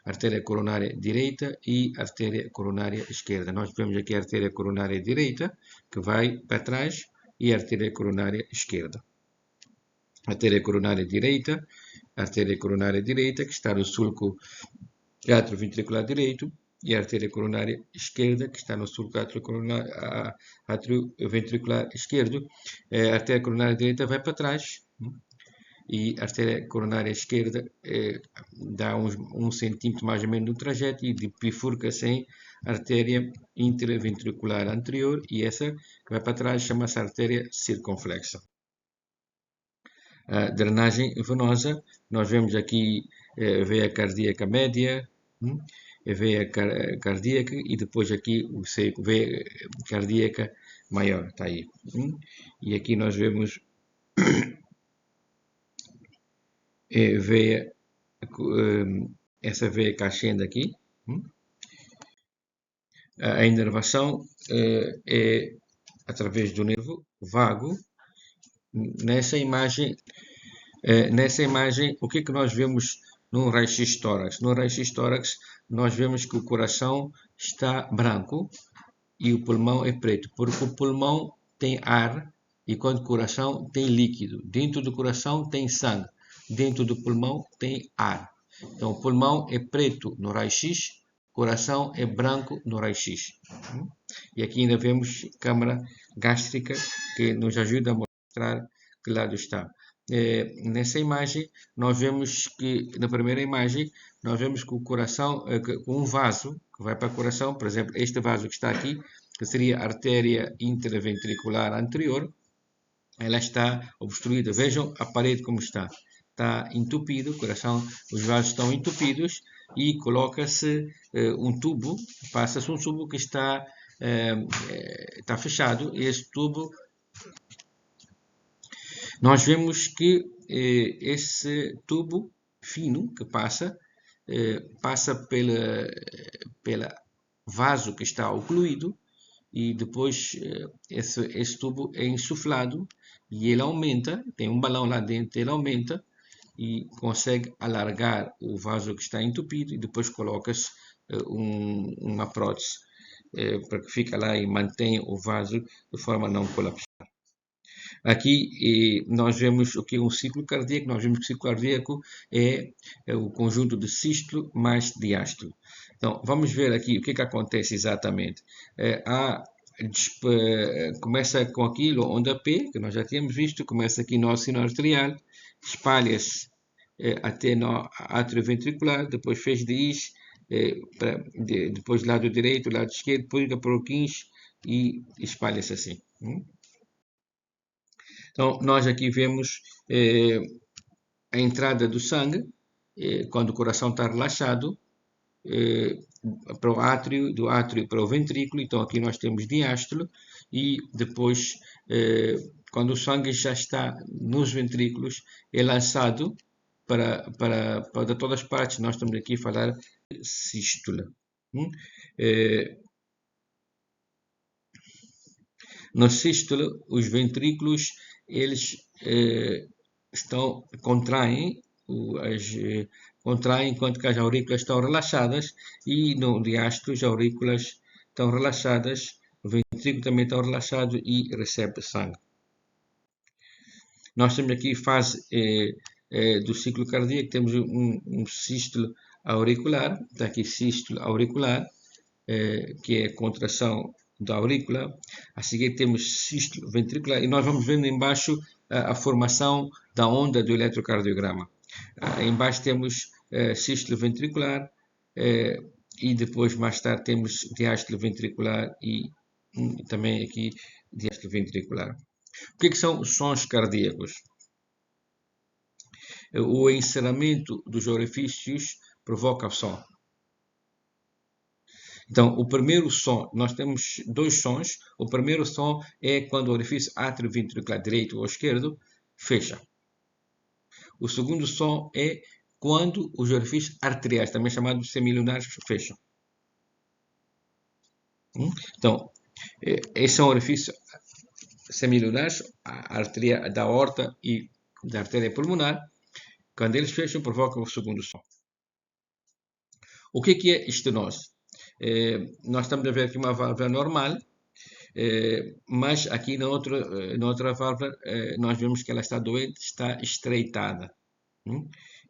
Artéria coronária direita e artéria coronária esquerda. Nós vemos aqui a artéria coronária direita, que vai para trás, e a artéria coronária esquerda. Artéria coronária direita, que está no sulco atrioventricular direito, e a artéria coronária esquerda, que está no sulco atrioventricular esquerdo. A artéria coronária direita vai para trás, e a artéria coronária esquerda dá uns 1 centímetro mais ou menos no trajeto e bifurca-se em artéria interventricular anterior, e essa que vai para trás chama-se artéria circunflexa. A drenagem venosa, nós vemos aqui veia cardíaca média, veia cardíaca, e depois aqui o veia cardíaca maior, está aí. E aqui nós vemos veia, essa veia que ascende aqui. A inervação é através do nervo vago. Nessa imagem, o que é que nós vemos no raio-x tórax? No raio-x tórax, nós vemos que o coração está branco e o pulmão é preto, porque o pulmão tem ar, e quando o coração tem líquido. Dentro do coração tem sangue, dentro do pulmão tem ar. Então, o pulmão é preto no raio-x, o coração é branco no raio-x. E aqui ainda vemos câmara gástrica, que nos ajuda a mostrar que lado está. Nessa imagem, nós vemos que, na primeira imagem, nós vemos que o coração, um vaso que vai para o coração, por exemplo, este vaso que está aqui, que seria a artéria interventricular anterior, ela está obstruída. Vejam a parede como está. Está entupido, o coração, os vasos estão entupidos, e coloca-se um tubo, passa-se um tubo que está fechado, e esse tubo, nós vemos que esse tubo fino que passa pela vaso que está ocluído, e depois esse tubo é insuflado e ele aumenta, tem um balão lá dentro, ele aumenta e consegue alargar o vaso que está entupido, e depois coloca-se uma prótese para que fique lá e mantenha o vaso de forma a não colapsar. Aqui nós vemos o que é um ciclo cardíaco. Nós vemos que o ciclo cardíaco é o conjunto de sístole mais diástole. Então, vamos ver aqui o que é que acontece exatamente. Começa com aquilo, onda P, que nós já tínhamos visto, começa aqui no sino arterial, espalha-se até no átrio ventricular, depois fez de His, depois lado direito, lado esquerdo, pública por Purkinje, e espalha-se assim. Então, nós aqui vemos a entrada do sangue, quando o coração está relaxado, para o átrio, do átrio para o ventrículo. Então, aqui nós temos diástole, e depois quando o sangue já está nos ventrículos, é lançado para todas as partes. Nós estamos aqui a falar de sístole. Na sístole, os ventrículos, eles contraem, contraem enquanto que as aurículas estão relaxadas, e no diástole as aurículas estão relaxadas, o ventrículo também está relaxado e recebe sangue. Nós temos aqui fase do ciclo cardíaco, temos um sístole auricular, está aqui sístole auricular, que é a contração da aurícula. A seguir temos sístole ventricular, e nós vamos vendo embaixo a formação da onda do eletrocardiograma. Embaixo temos sístole ventricular, e depois mais tarde temos diástole ventricular e também aqui diástole ventricular. O que são os sons cardíacos? O encerramento dos orifícios provoca o som. Então, o primeiro som, nós temos dois sons. O primeiro som é quando o orifício atrioventricular direito ou esquerdo fecha. O segundo som é quando os orifícios arteriais, também chamados semilunares, fecham. Então, esses são orifícios semilunares, a artéria da aorta e da artéria pulmonar. Quando eles fecham, provocam o segundo som. O que é estenose? Nós estamos a ver aqui uma válvula normal, mas aqui na outra válvula nós vemos que ela está doente, está estreitada.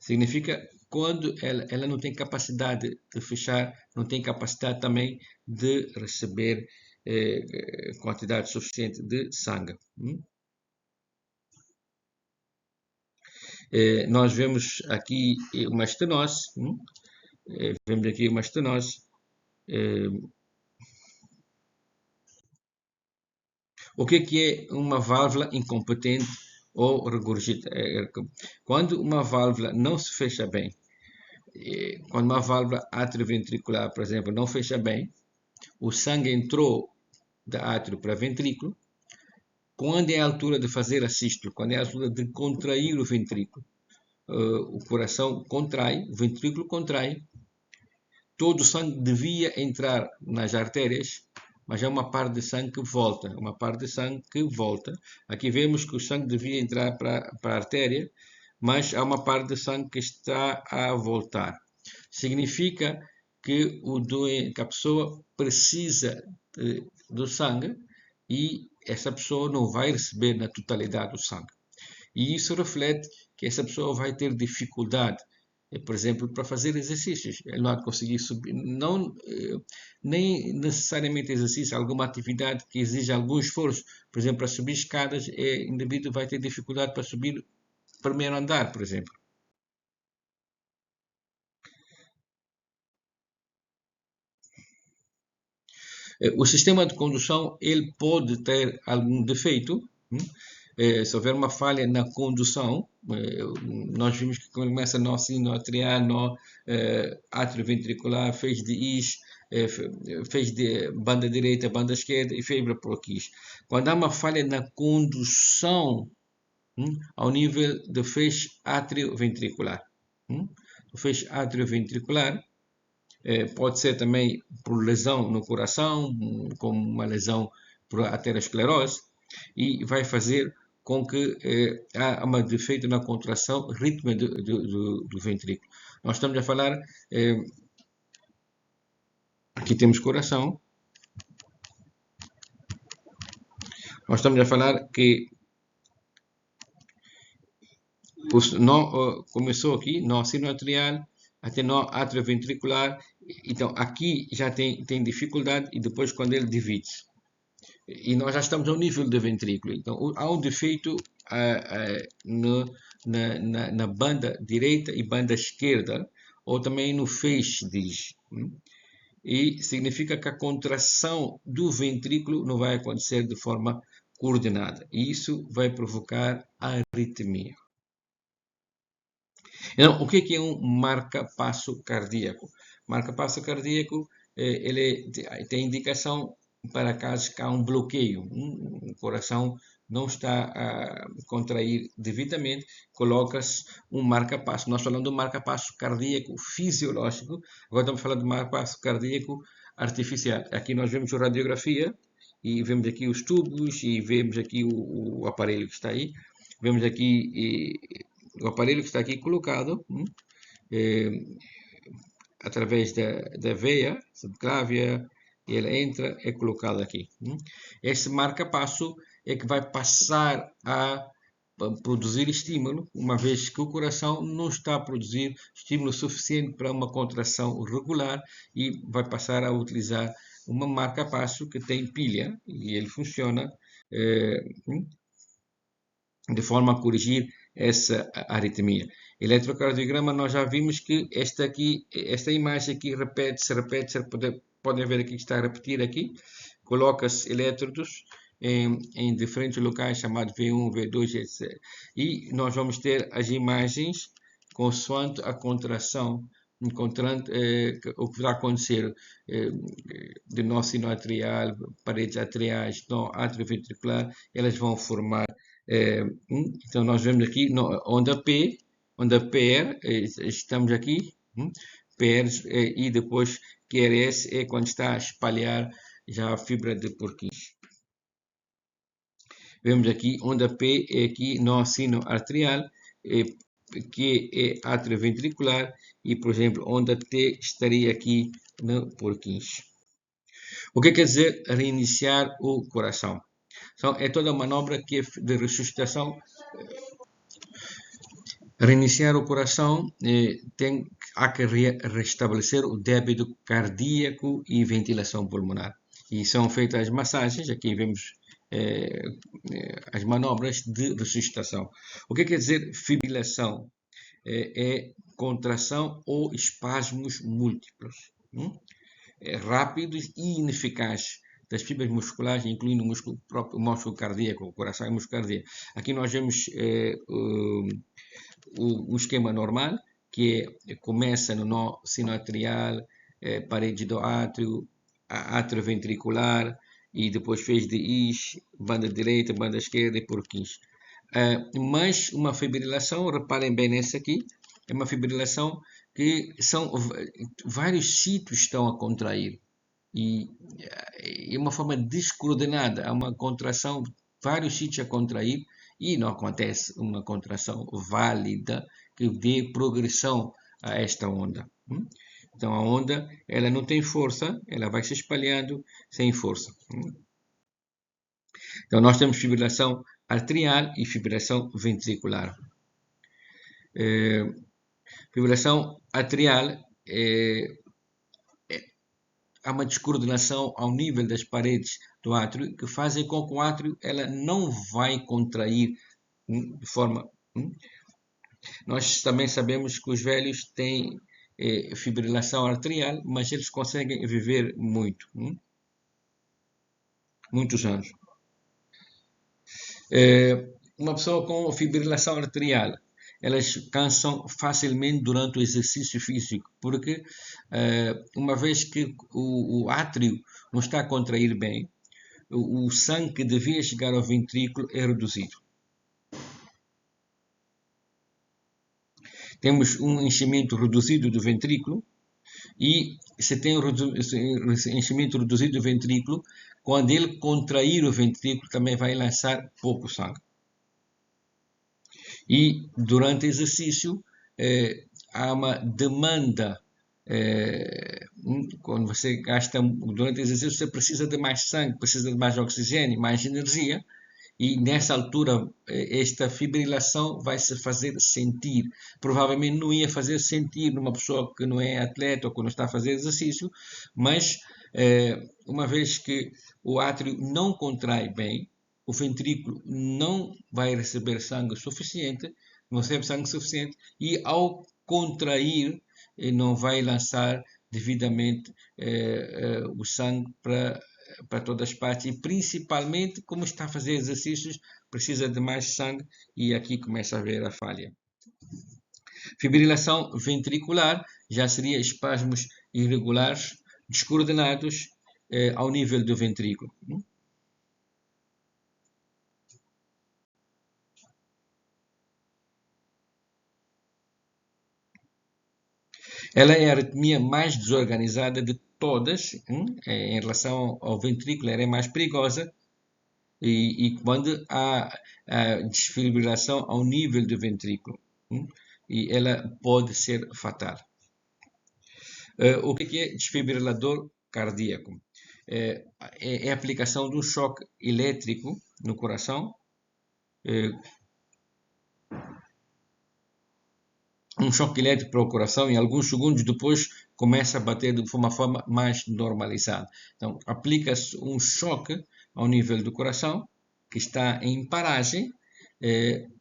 Significa quando ela não tem capacidade de fechar, não tem capacidade também de receber quantidade suficiente de sangue. Nós vemos aqui uma estenose, vemos aqui uma estenose. O que é uma válvula incompetente ou regurgita? Quando uma válvula não se fecha bem, quando uma válvula atrioventricular, por exemplo, não fecha bem, o sangue entrou da átrio para ventrículo. Quando é a altura de fazer a sístole, quando é a altura de contrair o ventrículo, o coração contrai, o ventrículo contrai, todo o sangue devia entrar nas artérias, mas é uma parte de sangue que volta, Aqui vemos que o sangue devia entrar para a artéria, mas há uma parte de sangue que está a voltar. Significa que a pessoa precisa do sangue e essa pessoa não vai receber na totalidade o sangue. E isso reflete que essa pessoa vai ter dificuldade, por exemplo, para fazer exercícios. Ele não há de conseguir subir, nem necessariamente exercício, alguma atividade que exija algum esforço. Por exemplo, para subir escadas, o indivíduo vai ter dificuldade para subir o primeiro andar, por exemplo. O sistema de condução ele pode ter algum defeito. Se houver uma falha na condução, nós vimos que começa nó sinoatrial, nó atrioventricular, fez de is, fez de banda direita, banda esquerda e fibra por quis. Quando há uma falha na condução, ao nível do feixe atrioventricular, o feixe atrioventricular pode ser também por lesão no coração, como uma lesão por aterosclerose, e vai fazer com que há um defeito na contração rítmica do ventrículo. Nós estamos a falar, aqui temos coração, nós estamos a falar que o nó começou aqui, nó sinoatrial, até nó atrioventricular. Então aqui já tem dificuldade e depois quando ele divide-se. E nós já estamos ao nível do ventrículo. Então há um defeito na banda direita e banda esquerda, ou também no feixe, diz. E significa que a contração do ventrículo não vai acontecer de forma coordenada. E isso vai provocar arritmia. Então, o que é um marca-passo cardíaco? Marca-passo cardíaco ele tem indicação para casos que há um bloqueio, o coração não está a contrair devidamente, coloca-se um marca-passo. Nós falamos do marca-passo cardíaco fisiológico, agora estamos falando do marca-passo cardíaco artificial. Aqui nós vemos a radiografia e vemos aqui os tubos e vemos aqui o aparelho que está aí. Vemos aqui o aparelho que está aqui colocado, através da veia subclávia, e ele entra, é colocado aqui. Esse marca-passo é que vai passar a produzir estímulo, uma vez que o coração não está a produzir estímulo suficiente para uma contração regular e vai passar a utilizar uma marca-passo que tem pilha e ele funciona de forma a corrigir essa arritmia. Eletrocardiograma, nós já vimos que esta imagem aqui repete-se, podem ver aqui que está a repetir aqui, coloca-se elétrodos em diferentes locais chamados V1, V2, etc. E nós vamos ter as imagens consoante a contração, encontrando o que vai acontecer de nó sinoatrial, paredes atriais, nó atrioventricular, elas vão formar. Então nós vemos aqui onda P, onda PR, estamos aqui, PR, e depois QRS é quando está a espalhar já a fibra de Purkinje. Vemos aqui, onda P é aqui nó sinoarterial, que é atrioventricular, e por exemplo, onda T estaria aqui no Purkinje. O que quer dizer reiniciar o coração? Então, é toda a manobra que é de ressuscitação. Reiniciar o coração, há que restabelecer o débito cardíaco e ventilação pulmonar. E são feitas as massagens, aqui vemos as manobras de ressuscitação. O que quer dizer fibrilação? É contração ou espasmos múltiplos, rápidos e ineficazes das fibras musculares, incluindo o próprio músculo cardíaco, o coração e o músculo cardíaco. Aqui nós vemos o esquema normal, que começa no nó sinoatrial, parede do átrio, atrioventricular, e depois fez de IS, banda direita, banda esquerda e Purkinje. Mas uma fibrilação, reparem bem nessa aqui, é uma fibrilação que vários sítios estão a contrair. E é uma forma descoordenada, há uma contração, vários sítios a contrair, e não acontece uma contração válida que dê progressão a esta onda. Então a onda, ela não tem força, ela vai se espalhando sem força. Então nós temos fibrilação arterial e fibrilação ventricular. Fibrilação arterial há uma descoordenação ao nível das paredes do átrio que fazem com que o átrio ela não vai contrair de forma... Nós também sabemos que os velhos têm fibrilação arterial, mas eles conseguem viver muitos anos. Uma pessoa com fibrilação arterial, elas cansam facilmente durante o exercício físico, porque uma vez que o átrio não está a contrair bem, o sangue que devia chegar ao ventrículo é reduzido. Temos um enchimento reduzido do ventrículo, e se tem enchimento reduzido do ventrículo, quando ele contrair o ventrículo, também vai lançar pouco sangue. E durante o exercício, há uma demanda. Quando você gasta durante o exercício, você precisa de mais sangue, precisa de mais oxigênio, mais energia. E nessa altura, esta fibrilação vai se fazer sentir. Provavelmente não ia fazer sentir numa pessoa que não é atleta ou que não está a fazer exercício, mas uma vez que o átrio não contrai bem, o ventrículo não vai receber sangue suficiente, não recebe sangue suficiente, e ao contrair, não vai lançar devidamente o sangue para todas as partes, e principalmente, como está a fazer exercícios, precisa de mais sangue, e aqui começa a haver a falha. Fibrilação ventricular já seria espasmos irregulares, descoordenados ao nível do ventrículo. Ela é a arritmia mais desorganizada de todas, em relação ao ventrículo, ela é mais perigosa e quando há a desfibrilação ao nível do ventrículo, e ela pode ser fatal. O que é desfibrilador cardíaco? É a aplicação de um choque elétrico no coração, um choque elétrico para o coração e alguns segundos depois começa a bater de uma forma mais normalizada. Então, aplica-se um choque ao nível do coração que está em paragem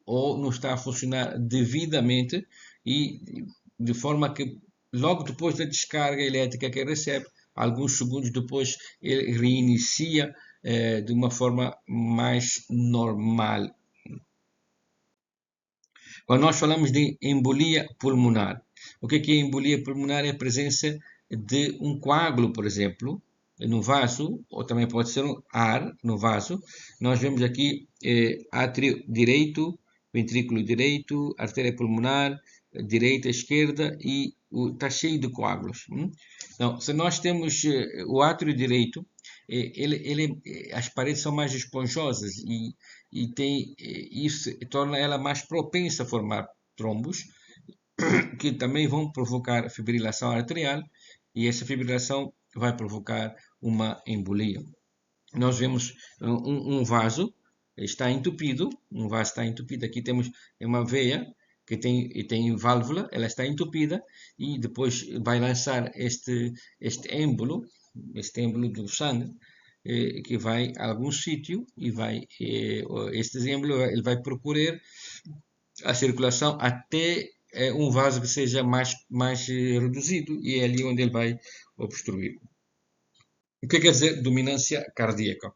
ou não está a funcionar devidamente e de forma que logo depois da descarga elétrica que ele recebe, alguns segundos depois ele reinicia de uma forma mais normal. Quando nós falamos de embolia pulmonar, o que é embolia pulmonar? É a presença de um coágulo, por exemplo, no vaso, ou também pode ser um ar no vaso. Nós vemos aqui átrio direito, ventrículo direito, artéria pulmonar, direita, esquerda e está cheio de coágulos. Então, se nós temos o átrio direito, as paredes são mais esponjosas e isso torna ela mais propensa a formar trombos, que também vão provocar fibrilação arterial e essa fibrilação vai provocar uma embolia. Nós vemos um vaso está entupido, aqui temos uma veia que tem válvula, ela está entupida e depois vai lançar este êmbolo do sangue que vai a algum sítio e este êmbolo ele vai percorrer a circulação até um vaso que seja mais reduzido e é ali onde ele vai obstruir. O que quer dizer dominância cardíaca?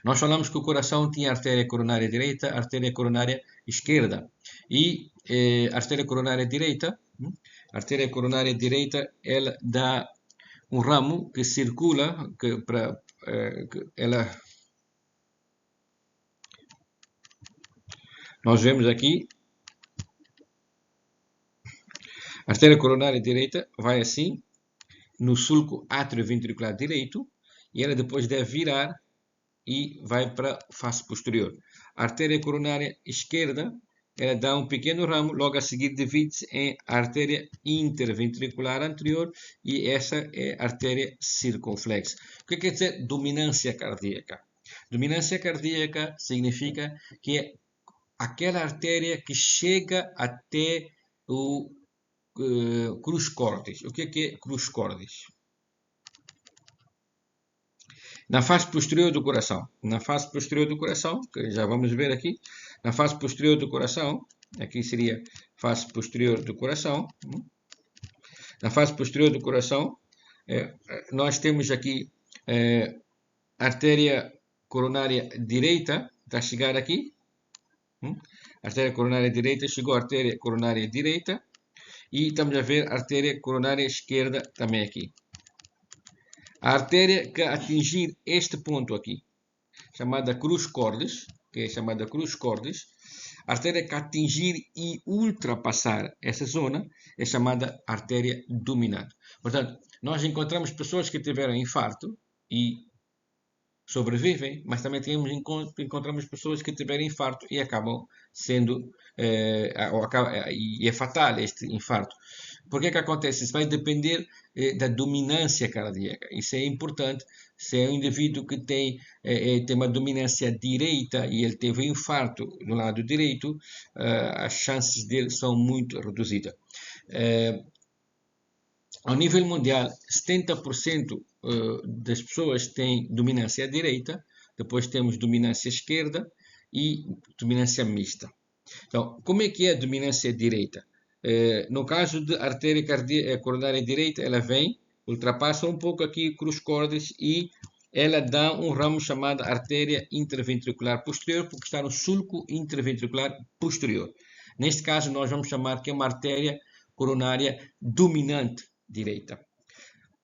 Nós falamos que o coração tinha artéria coronária direita, artéria coronária esquerda. E a artéria coronária direita, ela dá um ramo que circula, nós vemos aqui, a artéria coronária direita vai assim, no sulco atrioventricular direito, e ela depois deve virar e vai para a face posterior. A artéria coronária esquerda, ela dá um pequeno ramo, logo a seguir divide-se em artéria interventricular anterior e essa é a artéria circunflexa. O que quer dizer dominância cardíaca? Dominância cardíaca significa que é aquela artéria que chega até o crus cordis. O que é crus cordis? Na face posterior do coração. Na face posterior do coração, que já vamos ver aqui. Na face posterior do coração, aqui seria face posterior do coração. Na face posterior do coração, nós temos aqui artéria coronária direita, está a chegar aqui. Artéria coronária direita, chegou a artéria coronária direita. E estamos a ver a artéria coronária esquerda também aqui. A artéria que atingir este ponto aqui, chamada crus cordis, a artéria que atingir e ultrapassar essa zona é chamada artéria dominante. Portanto, nós encontramos pessoas que tiveram infarto e sobrevivem, mas também encontramos pessoas que tiveram infarto e acabam sendo e é fatal este infarto. Por que acontece? Isso vai depender da dominância cardíaca. Isso é importante. Se é um indivíduo que tem uma dominância direita e ele teve um infarto no lado direito, as chances dele são muito reduzidas. Ao nível mundial, 70% das pessoas têm dominância direita, depois temos dominância esquerda e dominância mista. Então, como é que é a dominância direita? No caso de artéria coronária direita, ela vem, ultrapassa um pouco aqui crus cordis e ela dá um ramo chamado artéria interventricular posterior, porque está no sulco interventricular posterior. Neste caso, nós vamos chamar que é uma artéria coronária dominante direita.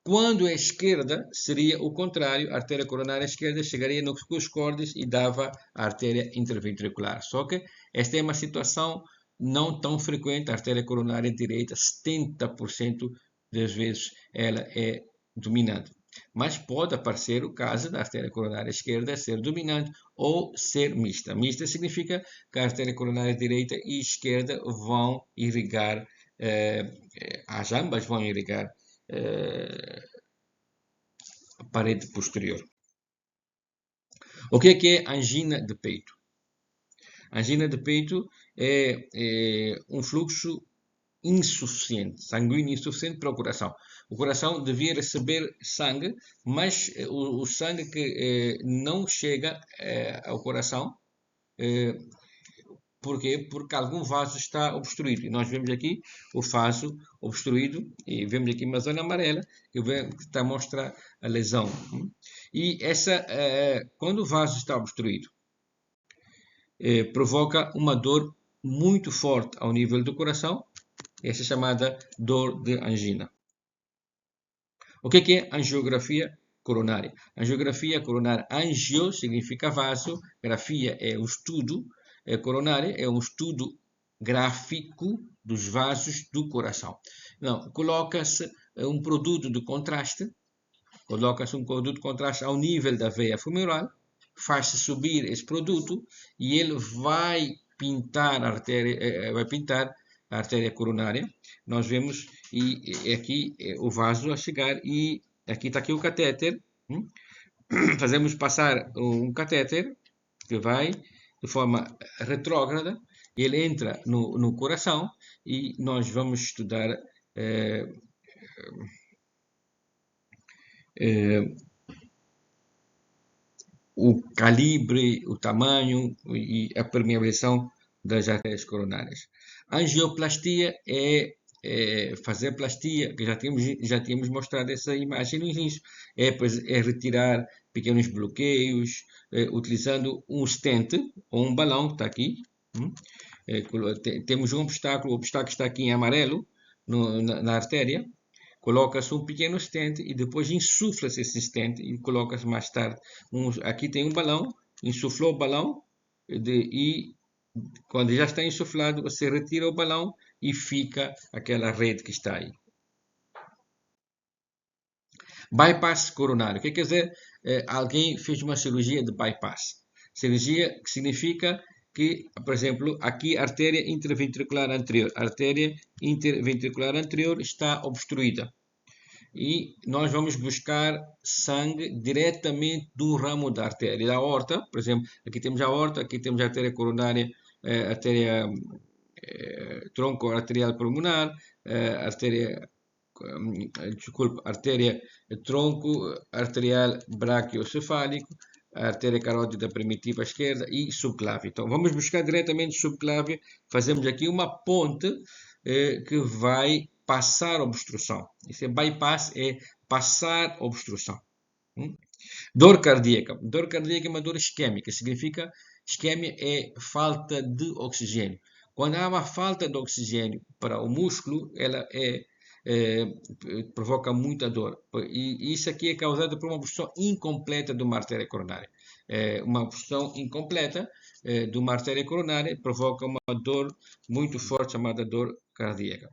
Quando é esquerda, seria o contrário, a artéria coronária esquerda chegaria no crus cordis e dava a artéria interventricular. Só que esta é uma situação não tão frequente. A artéria coronária direita, 70% das vezes, ela é dominante. Mas pode aparecer o caso da artéria coronária esquerda ser dominante ou ser mista. Mista significa que a artéria coronária direita e esquerda vão irrigar, as ambas vão irrigar a parede posterior. O que é angina de peito? Angina de peito é um fluxo insuficiente, sanguíneo insuficiente para o coração. O coração devia receber sangue, mas o sangue que não chega ao coração, porquê? Porque algum vaso está obstruído. E nós vemos aqui o vaso obstruído, e vemos aqui uma zona amarela, que está a mostrar a lesão. E quando o vaso está obstruído, provoca uma dor muito forte ao nível do coração, essa é chamada dor de angina. O que é angiografia coronária? Angiografia coronária, angio significa vaso, grafia é o estudo, coronária é um estudo gráfico dos vasos do coração. Não, coloca-se um produto de contraste, ao nível da veia femoral, faz-se subir esse produto e ele vai pintar a artéria coronária. Nós vemos e aqui o vaso a chegar e aqui está aqui o catéter. Fazemos passar um catéter que vai de forma retrógrada, ele entra no coração e nós vamos estudar o calibre, o tamanho e a permeabilização das artérias coronárias. Angioplastia é fazer plastia, que já tínhamos mostrado essa imagem no início, é retirar pequenos bloqueios, utilizando um stent ou um balão que está aqui. Temos um obstáculo, o obstáculo está aqui em amarelo, na artéria. Coloca-se um pequeno stent e depois insufla-se esse stent e coloca-se mais tarde. Aqui tem um balão, insuflou o balão e quando já está insuflado, você retira o balão e fica aquela rede que está aí. Bypass coronário. O que quer dizer? Alguém fez uma cirurgia de bypass. Cirurgia que significa que, por exemplo, aqui a artéria interventricular anterior. A artéria interventricular anterior está obstruída. E nós vamos buscar sangue diretamente do ramo da artéria. Da aorta, por exemplo, aqui temos a aorta, aqui temos a artéria coronária, artéria tronco arterial pulmonar, artéria tronco arterial braquiocefálico, a artéria carótida primitiva esquerda e subclávia. Então, vamos buscar diretamente subclávia, fazemos aqui uma ponte que vai passar a obstrução. Esse bypass é passar a obstrução. Dor cardíaca. Dor cardíaca é uma dor isquémica, significa isquemia é falta de oxigênio. Quando há uma falta de oxigênio para o músculo, ela provoca muita dor. E isso aqui é causado por uma obstrução incompleta de uma artéria coronária. Uma obstrução incompleta de uma artéria coronária provoca uma dor muito forte chamada dor cardíaca.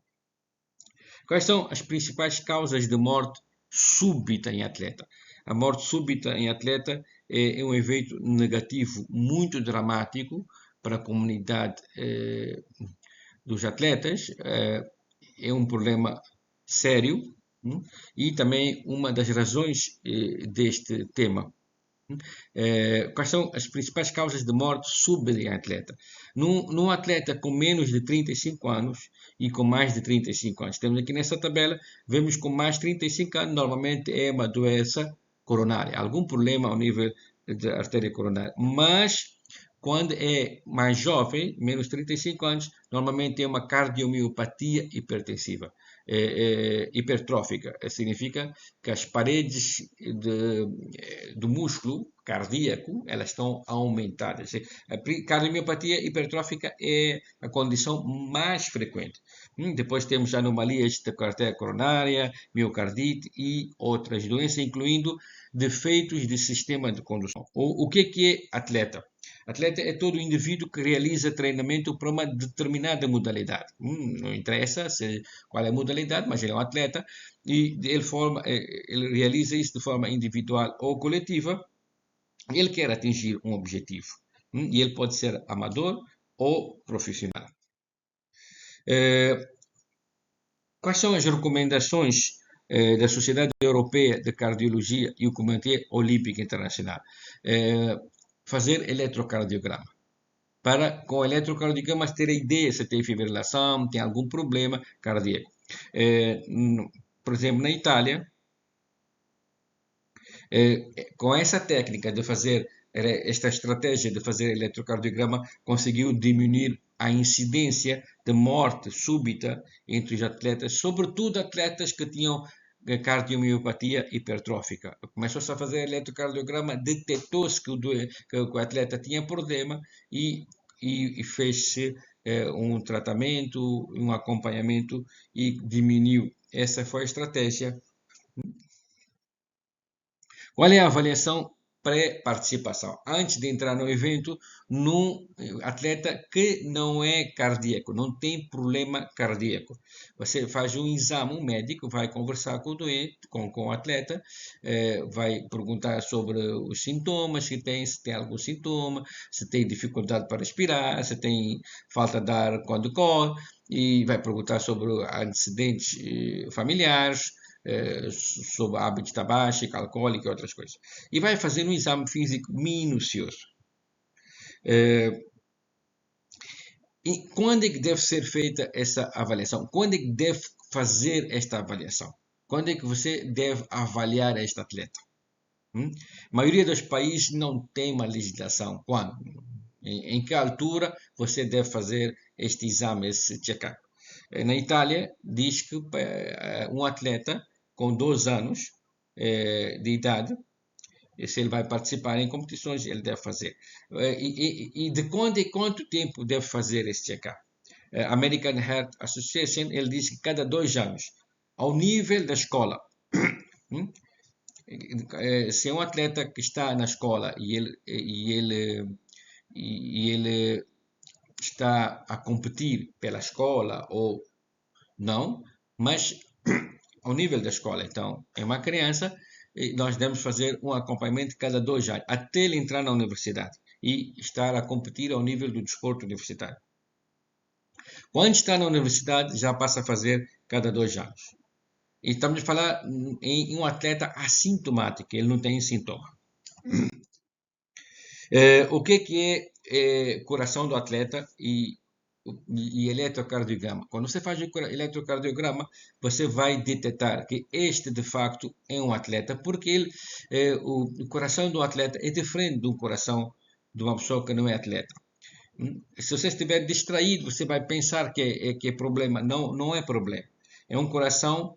Quais são as principais causas de morte súbita em atleta? A morte súbita em atleta é um evento negativo muito dramático para a comunidade dos atletas. É um problema sério e também uma das razões deste tema. Quais são as principais causas de morte súbita em atleta? Num atleta com menos de 35 anos e com mais de 35 anos. Temos aqui nessa tabela, vemos com mais de 35 anos, normalmente é uma doença coronária, algum problema ao nível da artéria coronária. Mas, quando é mais jovem, menos de 35 anos, normalmente é uma cardiomiopatia hipertensiva. Hipertrófica. Significa que as paredes do músculo cardíaco elas estão aumentadas. A cardiomiopatia hipertrófica é a condição mais frequente. Depois temos anomalias da artéria coronária, miocardite e outras doenças, incluindo defeitos de sistema de condução. O que é atleta? Atleta é todo indivíduo que realiza treinamento para uma determinada determinada modalidade. Não interessa qual é a modalidade, mas ele é um atleta e ele realiza isso de forma individual ou coletiva. Ele quer atingir um objetivo. E ele pode ser amador ou profissional. Quais são as recomendações da Sociedade Europeia de Cardiologia e o Comitê Olímpico Internacional? Fazer eletrocardiograma. Para, com o eletrocardiograma, ter a ideia se tem fibrilação, tem algum problema cardíaco. Por exemplo, na Itália, com essa técnica de fazer, esta estratégia de fazer eletrocardiograma, conseguiu diminuir a incidência de morte súbita entre os atletas, sobretudo atletas que tinham cardiomiopatia hipertrófica. Começou-se a fazer eletrocardiograma, detectou-se que o atleta tinha problema e fez-se um tratamento, um acompanhamento e diminuiu. Essa foi a estratégia. Qual é a avaliação pré-participação? Antes de entrar no evento, num atleta que não é cardíaco, não tem problema cardíaco. Você faz um exame, um médico vai conversar com o doente, com o atleta, vai perguntar sobre os sintomas que tem, se tem algum sintoma, se tem dificuldade para respirar, se tem falta de ar quando corre, e vai perguntar sobre antecedentes familiares, sobre hábitos tabágicos, alcoólicos e outras coisas. E vai fazer um exame físico minucioso. E quando é que deve ser feita essa avaliação? Quando é que deve fazer esta avaliação? Quando é que você deve avaliar este atleta? A maioria dos países não tem uma legislação. Quando? Em que altura você deve fazer este exame, esse check-up? Na Itália, diz que um atleta com 12 anos de idade, se ele vai participar em competições, ele deve fazer. E de quando e quanto tempo deve fazer esse check-up? American Heart Association, ele diz que cada 2 anos, ao nível da escola. Se é um atleta que está na escola e ele está a competir pela escola ou não, mas ao nível da escola, então, é uma criança, e nós devemos fazer um acompanhamento cada 2 anos, até ele entrar na universidade e estar a competir ao nível do desporto universitário. Quando está na universidade, já passa a fazer cada 2 anos. E estamos a falar em um atleta assintomático, ele não tem sintoma. O que é coração do atleta e eletrocardiograma? Quando você faz o eletrocardiograma, você vai detectar que este de facto é um atleta, porque o coração do atleta é diferente do coração de uma pessoa que não é atleta. Se você estiver distraído, você vai pensar que é problema. Não, não é problema. É um coração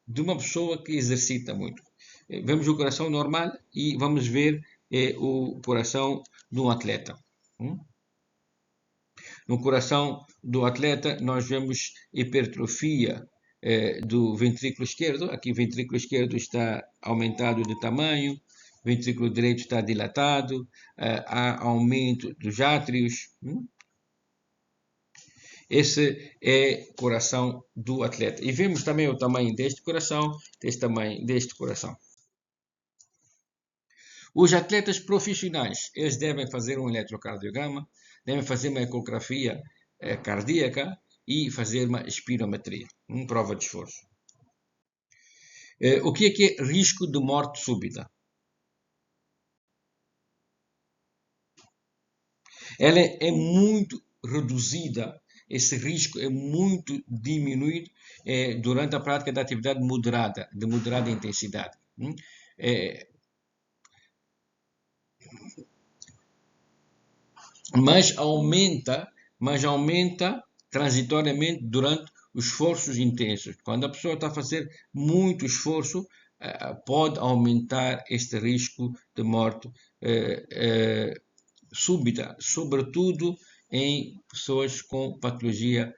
de uma pessoa que exercita muito. Vemos o coração normal e vamos ver o coração de um atleta. No coração do atleta, nós vemos hipertrofia do ventrículo esquerdo. Aqui o ventrículo esquerdo está aumentado de tamanho, o ventrículo direito está dilatado, há aumento dos átrios. Esse é o coração do atleta. E vemos também o tamanho deste coração, tamanho deste coração. Os atletas profissionais, eles devem fazer um eletrocardiograma, devem fazer uma ecografia cardíaca e fazer uma espirometria, uma prova de esforço. O que é risco de morte súbita? Ela é muito reduzida, esse risco é muito diminuído durante a prática da atividade moderada, de moderada intensidade. Mas aumenta transitoriamente durante os esforços intensos. Quando a pessoa está a fazer muito esforço, pode aumentar este risco de morte súbita, sobretudo em pessoas com patologia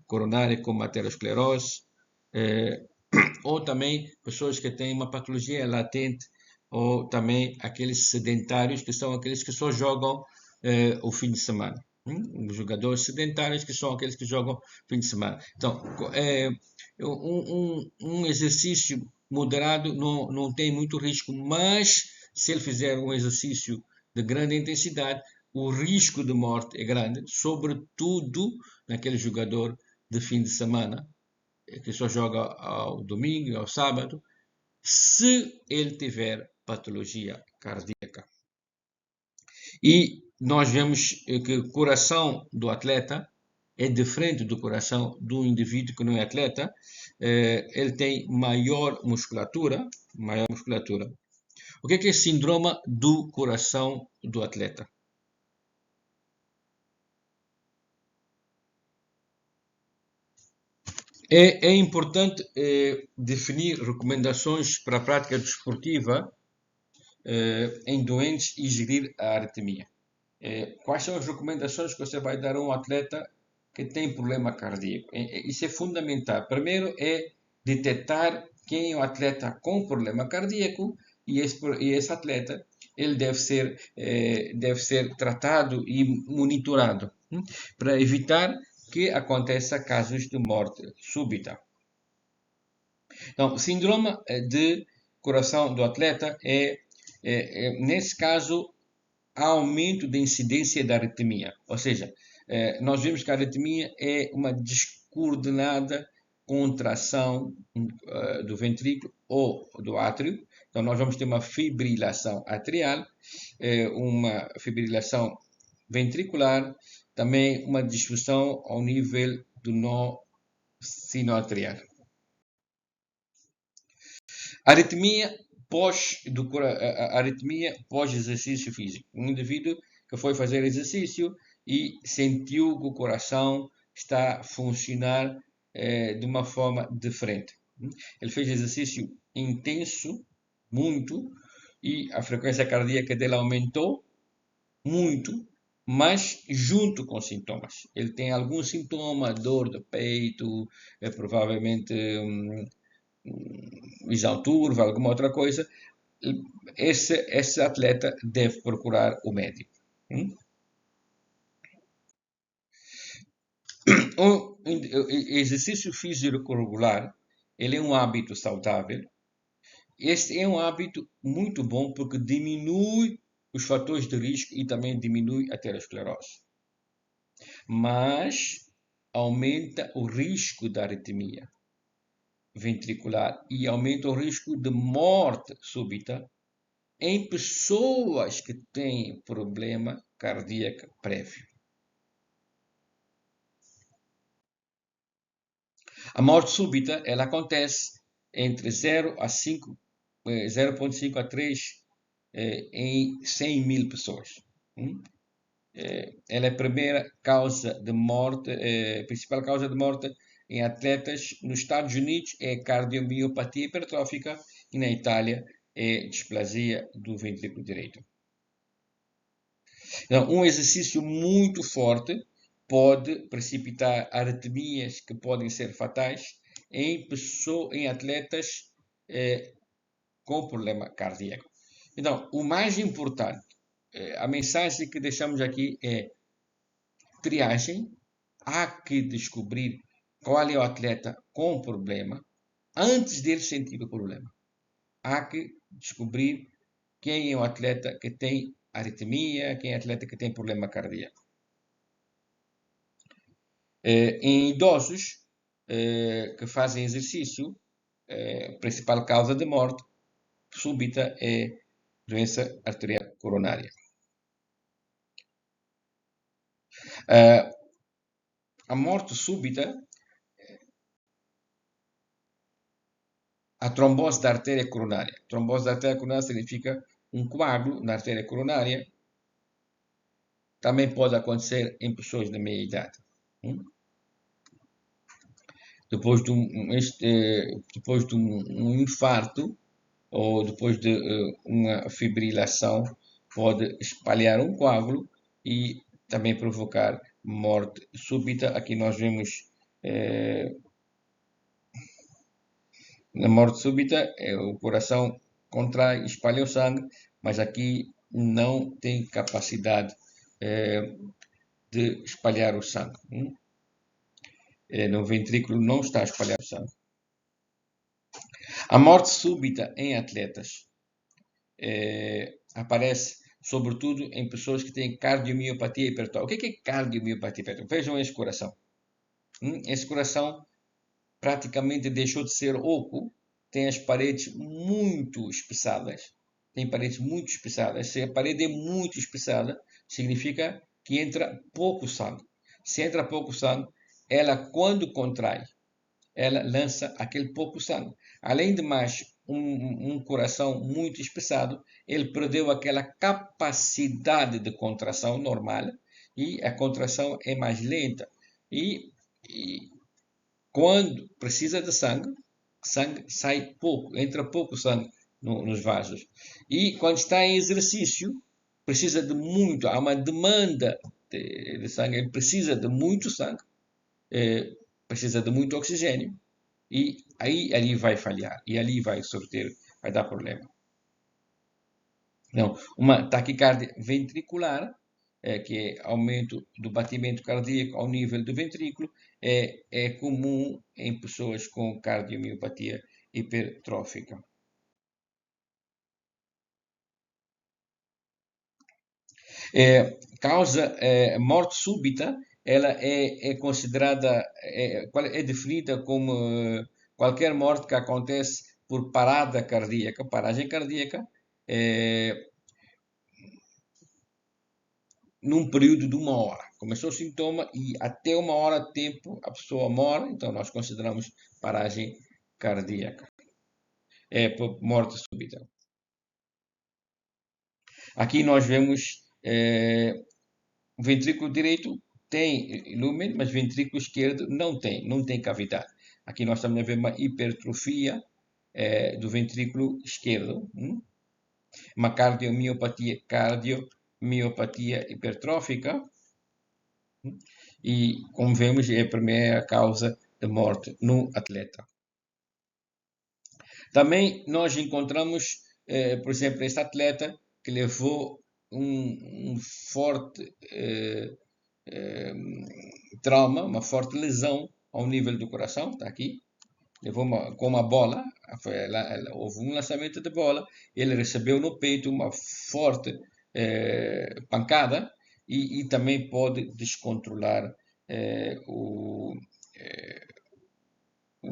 coronária, como aterosclerose, ou também pessoas que têm uma patologia latente, ou também aqueles sedentários, que são aqueles que só jogam o fim de semana. Os jogadores sedentários, que são aqueles que jogam fim de semana. Então, um exercício moderado não tem muito risco, mas se ele fizer um exercício de grande intensidade, o risco de morte é grande, sobretudo naquele jogador de fim de semana, que só joga ao domingo e ao sábado, se ele tiver patologia cardíaca. E nós vemos que o coração do atleta é diferente do coração do indivíduo que não é atleta. Ele tem maior musculatura. O que é síndrome do coração do atleta? É importante definir recomendações para a prática desportiva em doentes e gerir a arritmia. Quais são as recomendações que você vai dar a um atleta que tem problema cardíaco? Isso é fundamental. Primeiro é detectar quem é o atleta com problema cardíaco e esse atleta ele deve ser tratado e monitorado para evitar que aconteça casos de morte súbita. Então, o síndrome de coração do atleta nesse caso, há aumento da incidência da arritmia. Ou seja, nós vemos que a arritmia é uma descoordenada contração do ventrículo ou do átrio. Então, nós vamos ter uma fibrilação atrial, uma fibrilação ventricular, também uma disfunção ao nível do nó sinoatrial. Arritmia pós-exercício físico. Um indivíduo que foi fazer exercício e sentiu que o coração está a funcionar de uma forma diferente. Ele fez exercício intenso, muito, e a frequência cardíaca dele aumentou muito, mas junto com sintomas. Ele tem algum sintoma, dor do peito, provavelmente visão turva, alguma outra coisa, esse atleta deve procurar o médico. O exercício físico regular, ele é um hábito saudável. Este é um hábito muito bom porque diminui os fatores de risco e também diminui a aterosclerose. Mas aumenta o risco da arritmia ventricular e aumenta o risco de morte súbita em pessoas que têm problema cardíaco prévio. A morte súbita ela acontece entre 0,5 a 3 em 100 mil pessoas. Ela é a primeira causa de morte, principal causa de morte em atletas nos Estados Unidos é cardiomiopatia hipertrófica e na Itália é displasia do ventrículo direito. Então, um exercício muito forte pode precipitar arritmias que podem ser fatais em atletas com problema cardíaco. Então, o mais importante, a mensagem que deixamos aqui é triagem. Há que descobrir qual é o atleta com problema antes dele sentir o problema. Há que descobrir quem é o atleta que tem arritmia, quem é o atleta que tem problema cardíaco. Em idosos que fazem exercício, a principal causa de morte súbita é doença arterial coronária. A morte súbita, a trombose da artéria coronária. Trombose da artéria coronária significa um coágulo na artéria coronária. Também pode acontecer em pessoas de meia idade. Depois de um infarto ou depois de uma fibrilação, pode espalhar um coágulo e também provocar morte súbita. Aqui nós vemos na morte súbita, o coração contrai, espalha o sangue, mas aqui não tem capacidade de espalhar o sangue. No ventrículo não está a espalhar o sangue. A morte súbita em atletas aparece sobretudo em pessoas que têm cardiomiopatia hipertrófica. O que é cardiomiopatia hipertrófica? Vejam esse coração. Esse coração praticamente deixou de ser oco, tem as paredes muito espessadas. Tem paredes muito espessadas. Se a parede é muito espessada, significa que entra pouco sangue. Se entra pouco sangue, ela, quando contrai, ela lança aquele pouco sangue. Além de mais, um coração muito espessado, ele perdeu aquela capacidade de contração normal e a contração é mais lenta. E quando precisa de sangue sai pouco, entra pouco sangue nos vasos. E quando está em exercício, precisa de muito, há uma demanda de sangue, ele precisa de muito sangue, precisa de muito oxigênio, e aí ali vai falhar, e ali vai dar problema. Não, uma taquicardia ventricular, que é aumento do batimento cardíaco ao nível do ventrículo, é comum em pessoas com cardiomiopatia hipertrófica. Causa morte súbita, ela é considerada, é definida como qualquer morte que acontece por parada cardíaca, paragem cardíaca, num período de 1 hora. Começou o sintoma e até 1 hora de tempo a pessoa morre, então nós consideramos paragem cardíaca. É por morte súbita. Aqui nós vemos o ventrículo direito tem lúmen, mas o ventrículo esquerdo não tem cavidade. Aqui nós estamos a ver uma hipertrofia do ventrículo esquerdo, uma cardiomiopatia hipertrófica, e, como vemos, é a primeira causa de morte no atleta. Também nós encontramos, por exemplo, este atleta que levou um forte trauma, uma forte lesão ao nível do coração, está aqui, levou com uma bola, houve um lançamento de bola, ele recebeu no peito uma forte pancada e também pode descontrolar o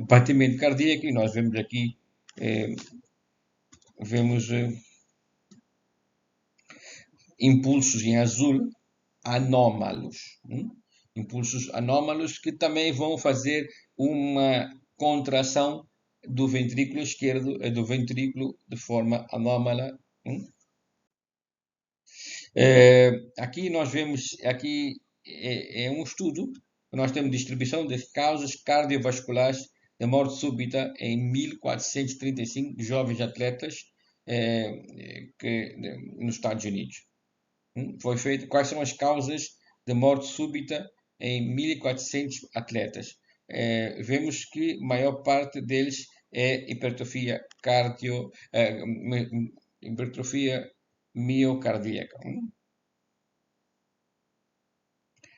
batimento cardíaco, e nós vemos aqui, impulsos em azul anómalos. Impulsos anómalos que também vão fazer uma contração do ventrículo esquerdo, do ventrículo de forma anómala. Aqui nós vemos, aqui é um estudo, nós temos distribuição das causas cardiovasculares da morte súbita em 1435 jovens atletas nos Estados Unidos. Foi feito quais são as causas de morte súbita em 1400 atletas. Vemos que a maior parte deles é hipertrofia miocardíaca.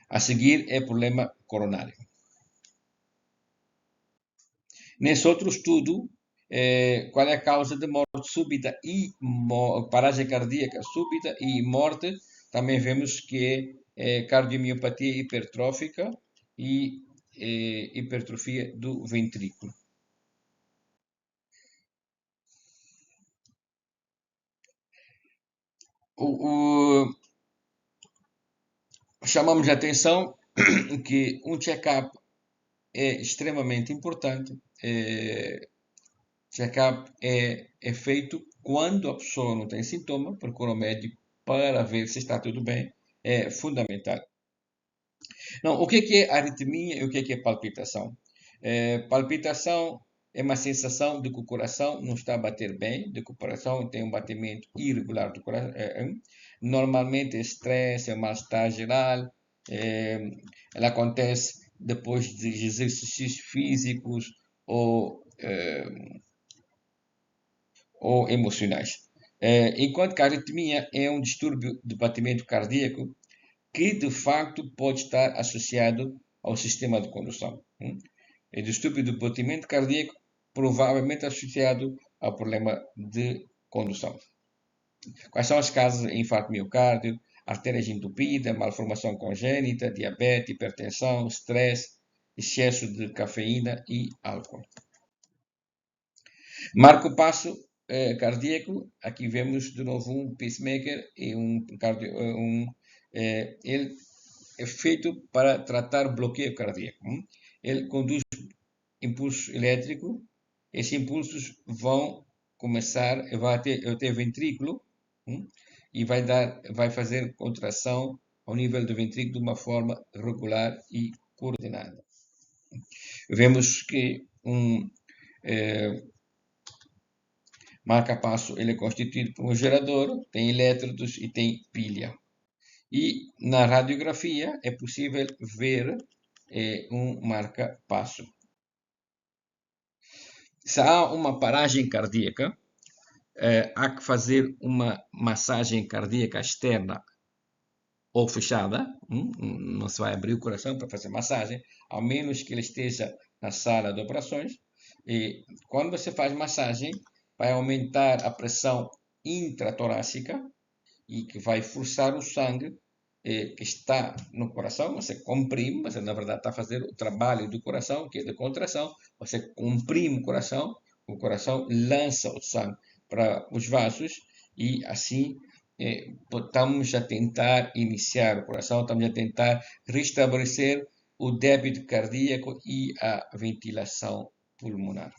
A seguir é problema coronário. Nesse outro estudo, qual é a causa de morte súbita e paragem cardíaca súbita e morte? Também vemos que é cardiomiopatia hipertrófica e hipertrofia do ventrículo. Chamamos a atenção que um check-up é extremamente importante. Check-up é feito quando a pessoa não tem sintoma, procura o médico para ver se está tudo bem. É fundamental. Não, o que é arritmia e o que é palpitação? Palpitação é uma sensação de que o coração não está a bater bem, de que o coração tem um batimento irregular do coração. Normalmente é estresse, é mal-estar geral. Ela acontece depois de exercícios físicos ou emocionais. Enquanto que a arritmia é um distúrbio de batimento cardíaco que de facto pode estar associado ao sistema de condução. É distúrbio do batimento cardíaco provavelmente associado ao problema de condução. Quais são as causas? Infarto miocárdio, artérias entupidas, malformação congênita, diabetes, hipertensão, stress, excesso de cafeína e álcool. Marca passo cardíaco. Aqui vemos de novo um pacemaker e ele é feito para tratar bloqueio cardíaco. Ele conduz impulso elétrico. Esses impulsos vão começar, vai até o ventrículo e vai fazer contração ao nível do ventrículo de uma forma regular e coordenada. Vemos que marca-passo ele é constituído por um gerador, tem elétrodos e tem pilha. E na radiografia é possível ver um marca-passo. Se há uma paragem cardíaca, há que fazer uma massagem cardíaca externa ou fechada. Não se vai abrir o coração para fazer massagem, ao menos que ele esteja na sala de operações. E quando você faz massagem, vai aumentar a pressão intratorácica e que vai forçar o sangue que está no coração. Você comprime, mas na verdade está a fazer o trabalho do coração, que é de contração. Você comprime o coração lança o sangue para os vasos e assim estamos a tentar iniciar o coração, estamos a tentar restabelecer o débito cardíaco e a ventilação pulmonar.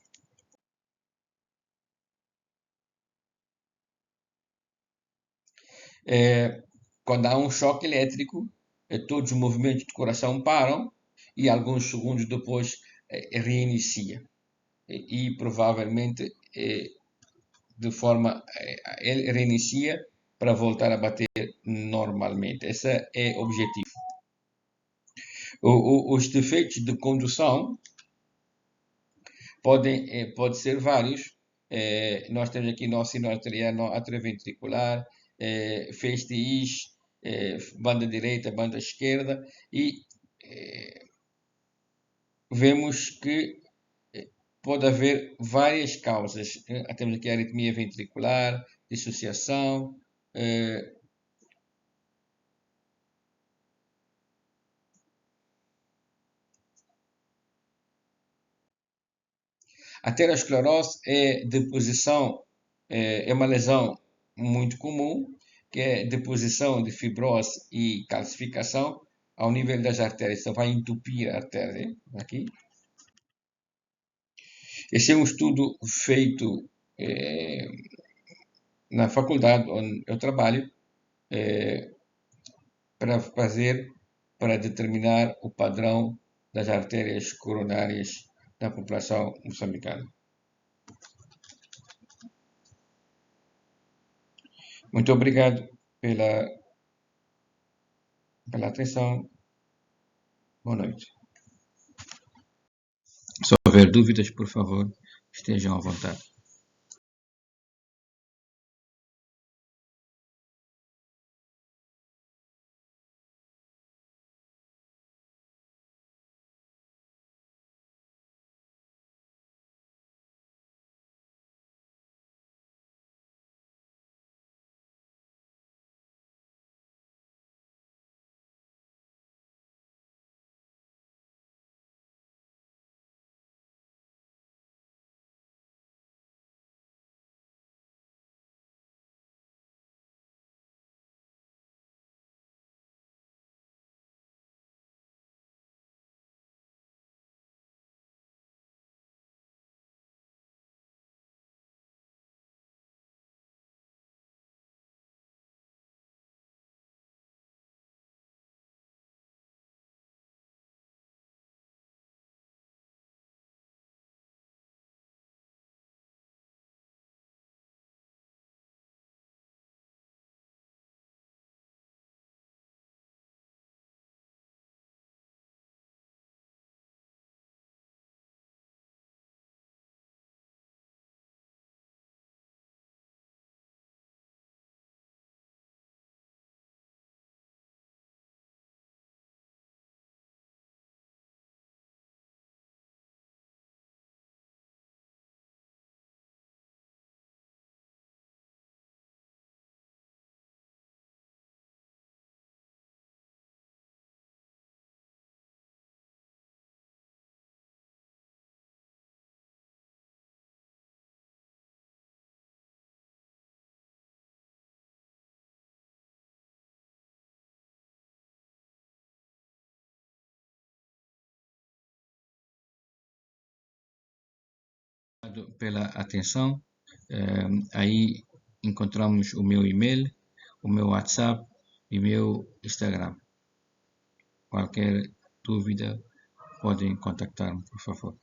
Quando há um choque elétrico, todos os movimentos do coração param e alguns segundos depois reinicia. E provavelmente de forma ele reinicia para voltar a bater normalmente. Esse é o objetivo. Os defeitos de condução pode ser vários. Nós temos aqui nó sino arteriano atrioventricular, fez-TIs, banda direita, banda esquerda, e vemos que pode haver várias causas. Temos aqui a aritmia ventricular, dissociação, a aterosclerose é uma lesão muito comum, que é deposição de fibrose e calcificação ao nível das artérias. Então, vai entupir a artéria aqui. Esse é um estudo feito na faculdade onde eu trabalho para determinar o padrão das artérias coronárias da população moçambicana. Muito obrigado pela atenção. Boa noite. Se houver dúvidas, por favor, estejam à vontade. Obrigado pela atenção. Aí encontramos o meu e-mail, o meu WhatsApp e meu Instagram. Qualquer dúvida, podem contactar-me, por favor.